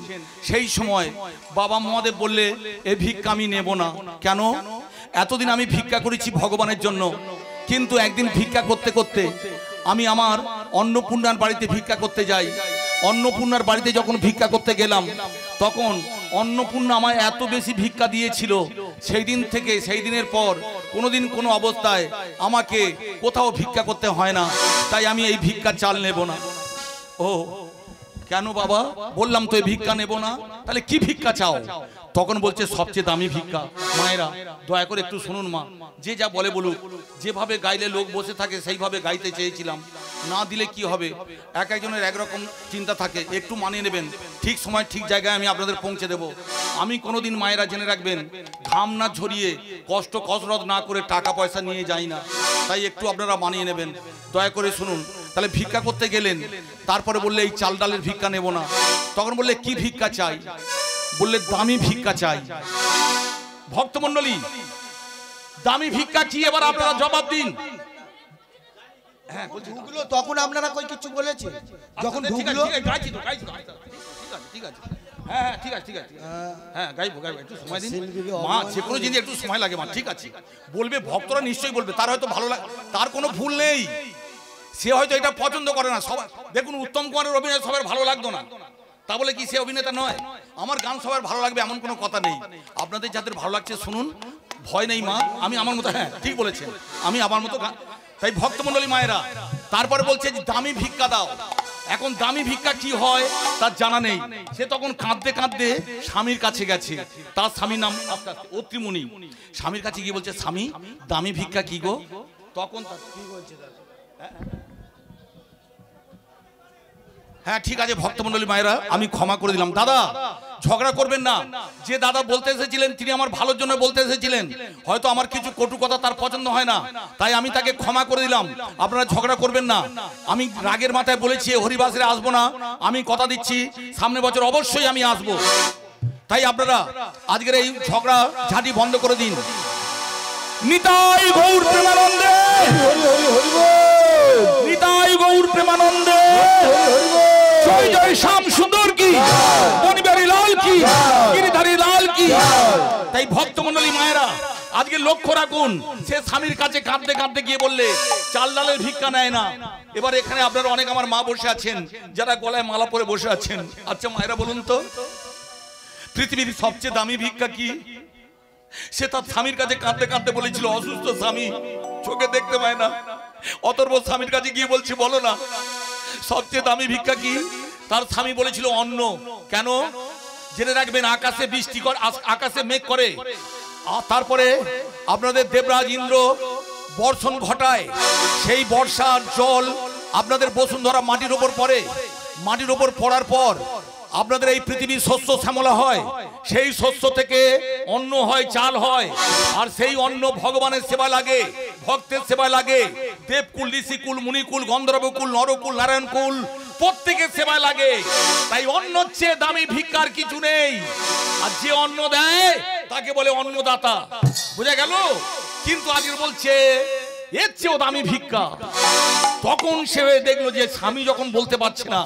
সেই সময় বাবা মহাদেব বললে এ ভিক্ষা আমি নেব না কেন এতদিন আমি ভিক্ষা করেছি ভগবানের জন্য কিন্তু একদিন ভিক্ষা করতে করতে আমি আমার অন্নপূর্ণার বাড়িতে ভিক্ষা করতে যাই অন্নপূর্ণার বাড়িতে যখন ভিক্ষা করতে গেলাম তখন অন্নপূর্ণা আমায় এত বেশি ভিক্ষা দিয়েছিল সেই দিন থেকে সেই দিনের পর কোনোদিন কোনো অবস্থায় আমাকে কোথাও ভিক্ষা করতে হয় না তাই আমি এই ভিক্ষা চাল নেব না ও কেন বাবা বললাম তো এই ভিক্ষা নেব না তাহলে কি ভিক্ষা চাও তখন বলছে সবচেয়ে দামি ভিক্ষা মায়েরা দয়া করে একটু শুনুন মা যে যা বলে বলুক যেভাবে গাইলে লোক বসে থাকে সেইভাবে গাইতে চেয়েছিলাম না দিলে কি হবে এক একজনের একরকম চিন্তা থাকে একটু মানিয়ে নেবেন ঠিক সময় ঠিক জায়গায় আমি আপনাদের পৌঁছে দেব আমি কোনোদিন মায়েরা জেনে রাখবেন ঘাম না ঝরিয়ে কসরত না করে টাকা পয়সা নিয়ে যাই না তাই একটু আপনারা মানিয়ে নেবেন দয়া করে শুনুন তাহলে ভিক্ষা করতে গেলেন তারপরে বললে এই চাল ডালের ভিক্ষা নেব না তখন বললে কি ভিক্ষা চাই বললে দামি ভিক্ষা চাই ভক্তমণ্ডলী দামি ভিক্ষা কি এবার আপনারা জবাব দিন হ্যাঁ ঢুকলো তখন আপনারা কই কিছু বলেছে যখন ঢুকলো ঠিক আছে হ্যাঁ হ্যাঁ ঠিক আছে ঠিক আছে হ্যাঁ গাইবো গাইবো একটু সময় দিন মা, যে কোনো জিনিস একটু সময় লাগে মা, ঠিক আছে বলবে, ভক্তরা নিশ্চয়ই বলবে, তার হয়তো ভালো লাগে, তার কোনো ভুল নেই, সে হয়তো এটা পছন্দ করে না। সবাই দেখুন উত্তম কুমারের অভিনয় সবার ভালো লাগতো না, তা বলে কি সে অভিনেতা নয়? আমার গান সবার ভালো লাগবে এমন কোনো কথা নেই। আপনাদের যাদের ভালো লাগছে শুনুন, ভয় নেই মা, আমি আমার মতো, হ্যাঁ ঠিক বলেছেন, আমি আমার মতো গান। তাই ভক্তমণ্ডলী মায়েরা তারপরে বলছে যে দামি ভিক্ষা দাও। এখন দামি ভিক্ষা কি হয় তার জানা নেই। সে তখন কাঁদতে কাঁদতে স্বামীর কাছে গেছে, তার স্বামীর নাম অত্রিমুনি। স্বামীর কাছে গিয়ে বলছে, স্বামী দামি ভিক্ষা কি গো? তখন কি বলছে, হ্যাঁ ঠিক আছে ভক্তমণ্ডলী মায়েরা, আমি ক্ষমা করে দিলাম। দাদা ঝগড়া করবেন না, যে দাদা বলতে এসেছিলেন তিনি আমার ভালোর জন্য বলতে এসেছিলেন, হয়তো আমার কিছু কটু কথা তার পছন্দ হয় না, তাই আমি তাকে ক্ষমা করে দিলাম। আপনারা ঝগড়া করবেন না। আমি রাগের মাথায় বলেছি হরিবাসরে আসবো না, আমি কথা দিচ্ছি সামনে বছর অবশ্যই আমি আসবো। তাই আপনারা আজকের এই ঝগড়া ঝাঁটি বন্ধ করে দিন। নিতাই গৌর প্রেমানন্দে, নিতাই গৌর প্রেমানন্দে, জয় জয় শ্যাম সুন্দর কি, বনবিহারী লাল কি, গিরিধারী লাল কি। তাই ভক্তমণ্ডলী মায়েরা আজকে লক্ষ্য রাখুন, সে স্বামীর কাছে কাঁদতে কাঁদতে গিয়ে বললে চাল ডালের ভিক্ষা নেয় না। এবার এখানে আপনারা অনেক আমার মা বসে আছেন, যারা গলায় মালা পরে বসে আছেন। আচ্ছা মায়েরা বলুন তো, পৃথিবীর সবচেয়ে দামি ভিক্ষা কি? সে তার স্বামীর কাছে কাঁদতে কাঁদতে বলেছিল, অসুস্থ স্বামী, চোখে দেখতে পায় না। অতর্ব স্বামীর কাছে গিয়ে বলছে, বলো না সবচেয়ে দামি ভিক্ষা কি? তার স্বামী বলেছিল অন্ন। কেন? জেনে রাখবেন, আকাশে বৃষ্টি করে, আকাশে মেঘ করে, তারপরে আপনাদের দেবরাজ ইন্দ্র বর্ষণ ঘটায়, সেই বর্ষার জল আপনাদের বসুন্ধরা মাটির ওপর পড়ে, মাটির ওপর পড়ার পর আপনাদের এই পৃথিবীর শস্য শ্যামলা হয়, সেই শস্য থেকে অন্ন হয়, চাল হয়, আর সেই অন্ন ভগবানের সেবা লাগে, ভক্তের সেবা লাগে, দেবকুল, ঋষিকুল, মুনিকুল, গন্ধর্বকুল, নরকুল, নারায়ণকুল, প্রত্যেকের সেবা লাগে। তাই অন্ন চেয়ে দামি ভিক্ষার কিছু নেই, আর যে অন্ন দেয় তাকে বলে অন্নদাতা। বুঝা গেল? কিন্তু আজকে বলছে এর চেয়েও দামি ভিক্ষা। তখন সে দেখলো যে স্বামী যখন বলতে পারছে না,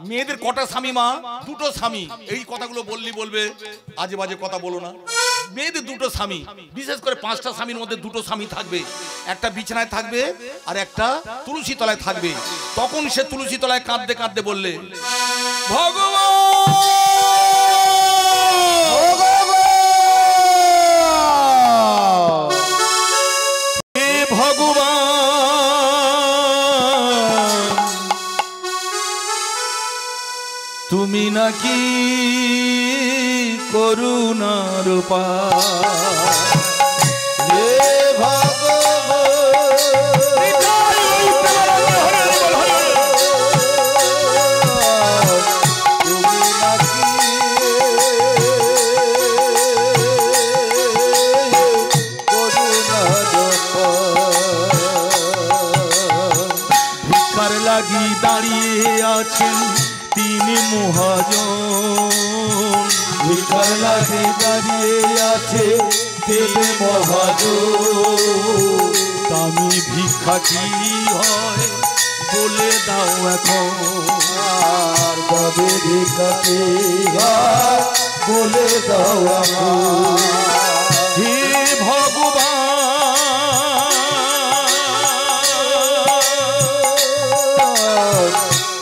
মেয়েদের কটা স্বামী মা? দুটো স্বামী। এই কথাগুলো বললি বলবে আজে বাজে কথা বলো না, মেয়েদের দুটো স্বামী, বিশেষ করে 5টা স্বামীর মধ্যে দুটো স্বামী থাকবে, একটা বিছানায় থাকবে আর একটা তুলসী তলায় থাকবে। তখন সে তুলসী তলায় কাঁদতে কাঁদতে বললে, ভগবান তুমি নাকি করুণার ভিক্ষার লাগি দাঁড়িয়ে আছেন তিনি মহাজন, ভিক্ষার লাগি দাঁড়িয়ে আছে তিনি মহাজন। দামি ভিক্ষা কি হয় বলে দাও এখন, আর দামি ভিক্ষা কি হয় বলে দাও এখন। হে ভগবান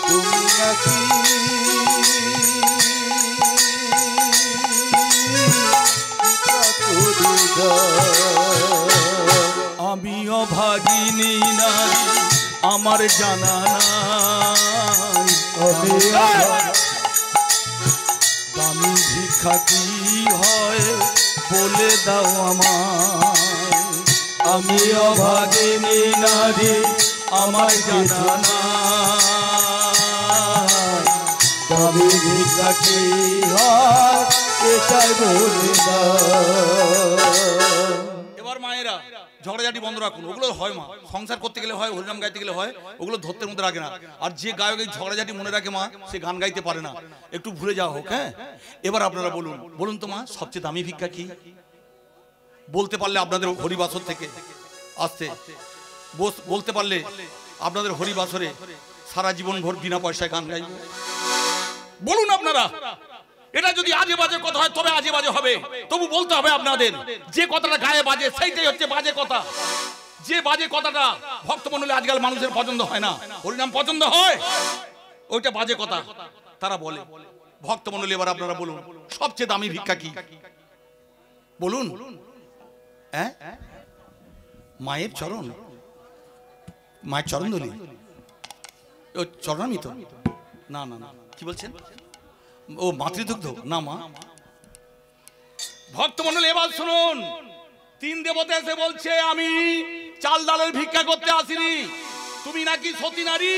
তুমি নাকি আমি অভাগিনী নারী, আমার জানা নাই দামি ভিক্ষা কি হয় বলে দাও আমায়। আমি অভাগিনী নারী, আমার জানা নাই দামি ভিক্ষা কি হয় এটাই বলে দাও। এবার মায়েরা ঝগড়াঝাটি বন্ধ রাখুন, ওগুলো হয় মা, সংসার করতে গেলে হয়, হরিনাম গাইতে গেলে হয়, ওগুলো ধরতে মধ্যে রাখে না। আর যে গায়ক এই ঝগড়াঝাটি মনে রাখে মা, সে গান গাইতে পারে না, একটু ভুলে যাওয়া হোক। হ্যাঁ এবার আপনারা বলুন, বলুন তো মা সবচেয়ে দামি ভিক্ষা কি? বলতে পারলে আপনাদের হরিবাসর থেকে আসতে, বলতে পারলে আপনাদের হরিবাসরে সারা জীবন ভোর বিনা পয়সায় গান গাইব। বলুন আপনারা এটা যদি আজে বাজে কথা হয় তবে আজে বাজে হবে, তবু বলতে হবে আপনাদের যে কথাটা গায়ে বাজে সেইটাই হচ্ছে বাজে কথা। যে বাজে কথাটা ভক্তমণ্ডলী আজকাল মানুষের পছন্দ হয় না, হরিনাম পছন্দ হয়, ওইটা বাজে কথা তারা বলে। ভক্তমণ্ডলী এবার আপনারা বলুন সবচেয়ে দামি ভিক্ষা কি বলুন? হ্যাঁ, মায়ের চরণ, মায়ের চরণ ধরি, ও চরণামৃত না না না, কি বলছেন? ও মাতৃদুগ্ধ না মা। ভক্তমণ্ডলী এবার শুনুন, তিন দেবতা এসে বলছে আমি চাল ডালের ভিক্ষা করতে আসিনি, তুমি নাকি সতী নারী,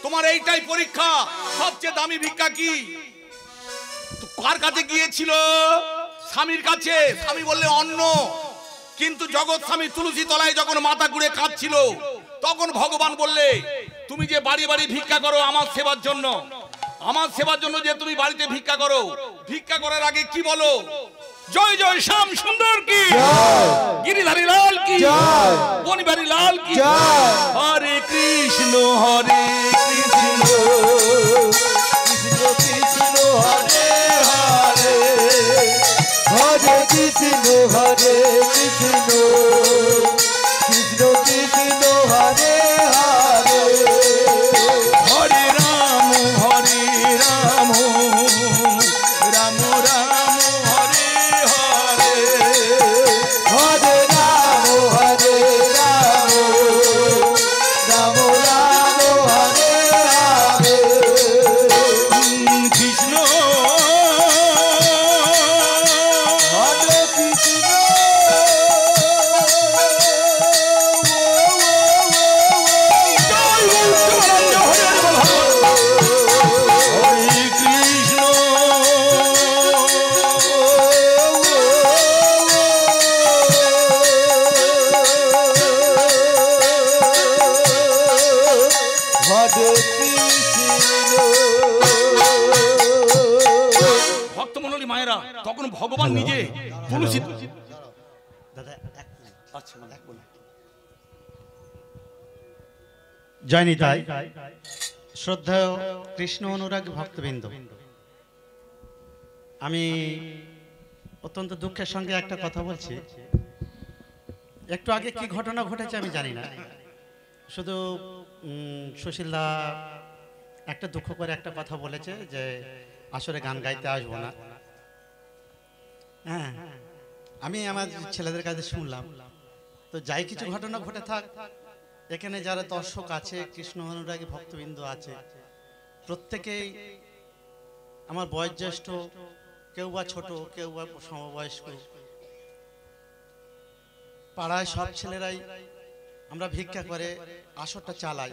তোমার এইটাই পরীক্ষা, সবচেয়ে দামি ভিক্ষা কি? কার কাছে গিয়েছিল? স্বামীর কাছে। স্বামী বললে অন্ন, কিন্তু জগৎ স্বামী তুলসী তলায় যখন মাথা ঘুরে কাঁদছিল তখন ভগবান বললে তুমি যে বাড়ি বাড়ি ভিক্ষা করো আমার সেবার জন্য, আমার সেবার জন্য যে তুমি বাড়িতে ভিক্ষা করো, ভিক্ষা করার আগে কি বলো? জয় জয় শ্যাম সুন্দর কি, গিরিধারী লাল কি, বনিবাড়ি লাল কি, হরে কৃষ্ণ হরে কৃষ্ণ কৃষ্ণ কৃষ্ণ হরে হরে, হরে কৃষ্ণ হরে কৃষ্ণ, কৃষ্ণ কৃষ্ণ হরে হরে, হরে রাম রাম রাম হরে হরে, হরে রাম রাম রাম হরে হরে, কৃষ্ণ হরে কৃষ্ণ হরে কৃষ্ণ হরে কৃষ্ণ। ভক্তমণ্ডলী মায়েরা তখন ভগবান নিজে তুলসী আচ্ছা বলুন। জয়নি তাই শ্রদ্ধেয় কৃষ্ণ অনুরাগী ভক্তবৃন্দ, আমি অত্যন্ত দুঃখের সঙ্গে একটা কথা বলছি। একটু আগে কি ঘটনা ঘটেছে আমি জানি না, শুধু সুশীলদা একটা দুঃখ করে একটা কথা বলেছে যে আসলে গান গাইতে আসবো না। হ্যাঁ, আমি আমার ছেলেদের কাছে শুনলাম, তো যাই কিছু ঘটনা ঘটে থাক, এখানে যারা দর্শক আছে, কৃষ্ণ অনুরাগী ভক্তবৃন্দ আছে, প্রত্যেকেই আমার বয়োজ্যেষ্ঠ, কেউ বা ছোট, কেউ বা সমবয়স্ক। পাড়ায় সব ছেলেরাই আমরা ভিক্ষা করে আসরটা চালাই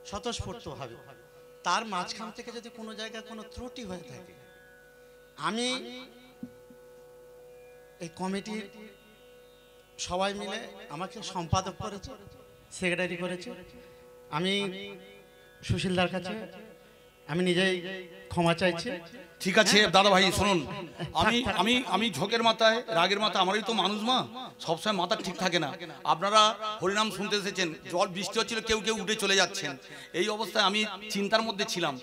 স্বতঃস্ফূর্তভাবে। তার মাঝখান থেকে যদি কোনো জায়গায় কোনো ত্রুটি হয়ে থাকে, আমি এই কমিটির সবাই মিলে আমাকে সম্পাদক করেছে, সেক্রেটারি করেছে, আমি সুশীলদার কাছে আমি নিজেই ক্ষমা চাইছি। ঠিক আছে দাদা ভাই শুনুন, আমি ঝোঁকের মাথায় রাগের মাথায়, আমারই তো মানুষ মা, সবসময় মাথা ঠিক থাকে না। আপনারা হরিনাম শুনতে এসেছেন, জল বৃষ্টি হচ্ছিল, কেউ কেউ উঠে চলে যাচ্ছেন, এই অবস্থায় আমি চিন্তার মধ্যে ছিলাম,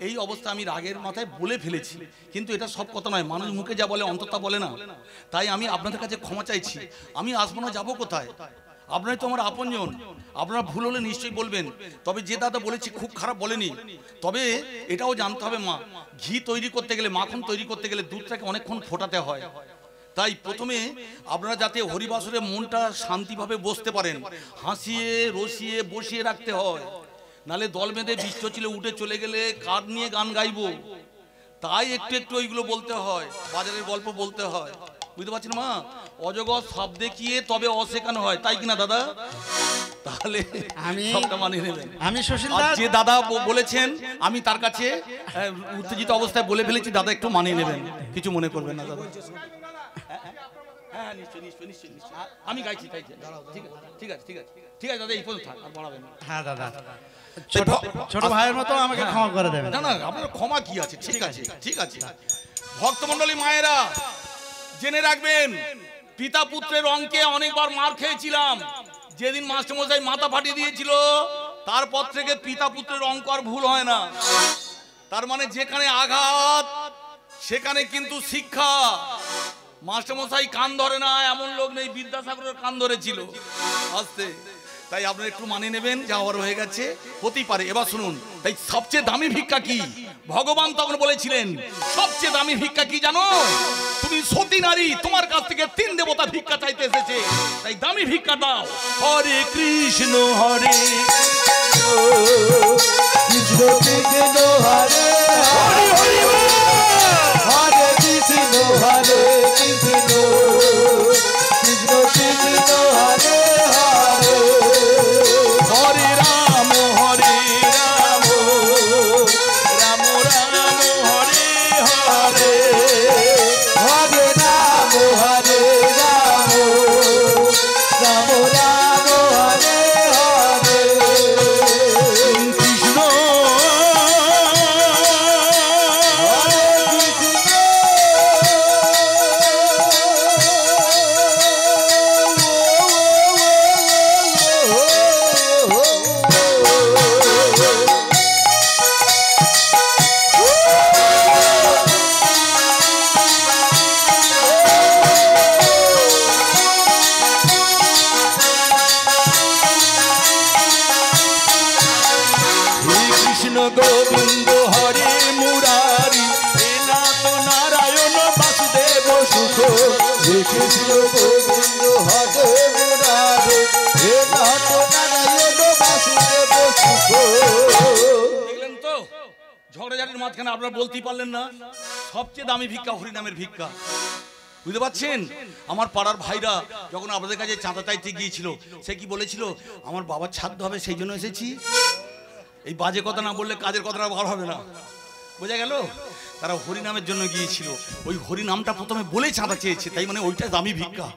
এই অবস্থায় আমি রাগের মাথায় বলে ফেলেছি, কিন্তু এটা সব কথা নয়, মানুষ মুখে যা বলে অন্তত বলে না। তাই আমি আপনাদের কাছে ক্ষমা চাইছি। আমি আসবো না, যাবো কোথায়? আপনারাই তো আমার আপনজন, আপনারা ভুল হলে নিশ্চয়ই বলবেন। তবে যে দাদা বলেছি খুব খারাপ বলেনি, তবে এটাও জানতে হবে মা, ঘি তৈরি করতে গেলে, মাখন তৈরি করতে গেলে দুধটাকে অনেকক্ষণ ফোটাতে হয়। তাই প্রথমে আপনারা যাতে হরিবাসরে মনটা শান্তিভাবে বসতে পারেন, হাসিয়ে রসিয়ে বসিয়ে রাখতে হয়, নালে দল বেঁধে বৃষ্টি ছিল উঠে চলে গেলে কার নিয়ে গান গাইবো। তাই একটু একটু ওইগুলো বলতে হয়, বাজারের গল্প বলতে হয়, বুঝতে পারছেন মা? অজগর সব দেখিয়ে তবে অশেখানো হয়, তাই কিনা দাদা? তাহলে আমি সবটা মানিয়ে নেবেন। আমি আর যে দাদা বলেছেন আমি তার কাছে উত্তেজিত অবস্থায় বলে ফেলেছি, দাদা একটু মানিয়ে নেবেন, কিছু মনে করবেন না দাদা। হ্যাঁ নিশ্চয়ই নিশ্চয়ই নিশ্চয়ই নিশ্চয়ই আমি গাইছি, তাই ঠিক আছে ঠিক আছে ঠিক আছে ঠিক আছে দাদা, এই পর্যন্ত থাক, আর বাড়াবেন না। হ্যাঁ দাদা, ছোট ভাইয়ের মতো আমাকে ক্ষমা করে দেবেন। না না, আপনার ক্ষমা কি আছে, ঠিক আছে ঠিক আছে। ভক্তমণ্ডলী মায়েরা জেনে রাখবেন, পিতা পুত্রের অঙ্কে অনেকবার মার খেয়েছিলাম। যেদিন মাস্টারমশাই মাথা ফাটিয়ে দিয়েছিল তারপর থেকে পিতা পুত্রের অঙ্ক আর ভুল হয় না। তার মানে যেখানে আঘাত সেখানে কিন্তু শিক্ষা। মাস্টারমশাই কান ধরে না এমন লোক নেই, বিদ্যাসাগরের কান ধরেছিল আস্তে। তাই আপনারা একটু মানিয়ে নেবেন, যা হওয়ার হয়ে গেছে, হতেই পারে। এবার শুনুন, তাই সবচেয়ে দামি ভিক্ষা কি? ভগবান তখন বলেছিলেন সবচেয়ে দামি ভিক্ষা কি জানো? তুমি সতী নারী, তোমার কাছ থেকে 3 দেবতা ভিক্ষা চাইতে এসেছে, তাই দামি ভিক্ষা দাও। হরে কৃষ্ণ হরে কৃষ্ণ কৃষ্ণ হরে হরে হরে কৃষ্ণ হরে কৃষ্ণ কৃষ্ণ কৃষ্ণ হরে হরে হরে রাম রাম রাম রাম হরে হরে হরে রাম রাম রাম রাম হরে হরে কৃষ্ণ গোবিন্দ হরে মুরারি হে নাথ নারায়ণ বাসুদেব সুখ। হে কৃষ্ণ গোবিন্দ হরে মুরারে হে নাথ নারায়ণ বাসুদেব সুখ। দেখলেন তো ঝগড়াঝাটির মাঝখানে আপনারা বলতেই পারলেন না সবচেয়ে দামি ভিক্ষা হরিনামের ভিক্ষা। বুঝতে পারছেন? আমার পাড়ার ভাইরা যখন আপনাদের কাছে চাঁদা চাইতে গিয়েছিল, সে কি বলেছিল? আমার বাবার ছাদ হবে সেই জন্য এসেছি। এই বাজে কথা না বললে কাজের কথাটা ভালো হবে না, বোঝা গেল? তারা হরিনামের জন্য গিয়েছিল, ওই হরিনামটা প্রথমে বলে চাঁদা চেয়েছে, তাই মানে ওইটা দামি ভিক্ষা,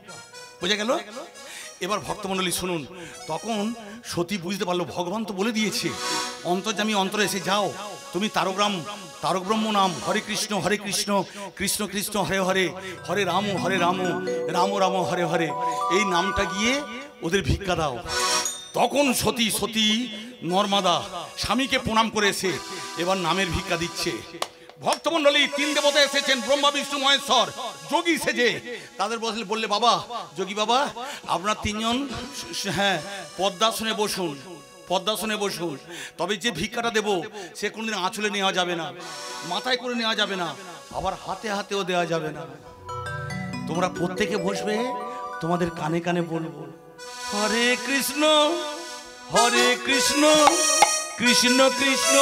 বোঝা গেল? এবার ভক্তমণ্ডলী শুনুন, তখন সতী বুঝতে পারলো ভগবান তো বলে দিয়েছে অন্তর্যামী অন্তরে এসে যাও, তুমি তারক ব্রহ্ম নাম হরে কৃষ্ণ কৃষ্ণ কৃষ্ণ হরে হরে হরে রাম রাম রাম হরে হরে, এই নামটা গিয়ে ওদের ভিক্ষা দাও। তখন সতী নর্মদা স্বামীকে প্রণাম করে এসে এবার নামের ভিক্ষা দিচ্ছে। ভক্তমণ্ডলী 3 দেবতা এসেছেন, ব্রহ্মা বিষ্ণু মহেশ্বর, যোগী সেজে। তাদের বললে বাবা, যোগী বাবা, আপনার 3 জন হ্যাঁ পদ্মাসনে বসুন, তবে যে ভিক্ষাটা দেব সে কোনদিন আঁচলে নেওয়া যাবে না, মাথায় করে নেওয়া যাবে না, আবার হাতেও দেওয়া যাবে না। তোমরা প্রত্যেকে বসবে, তোমাদের কানে কানে বলবো হরে কৃষ্ণ কৃষ্ণ কৃষ্ণ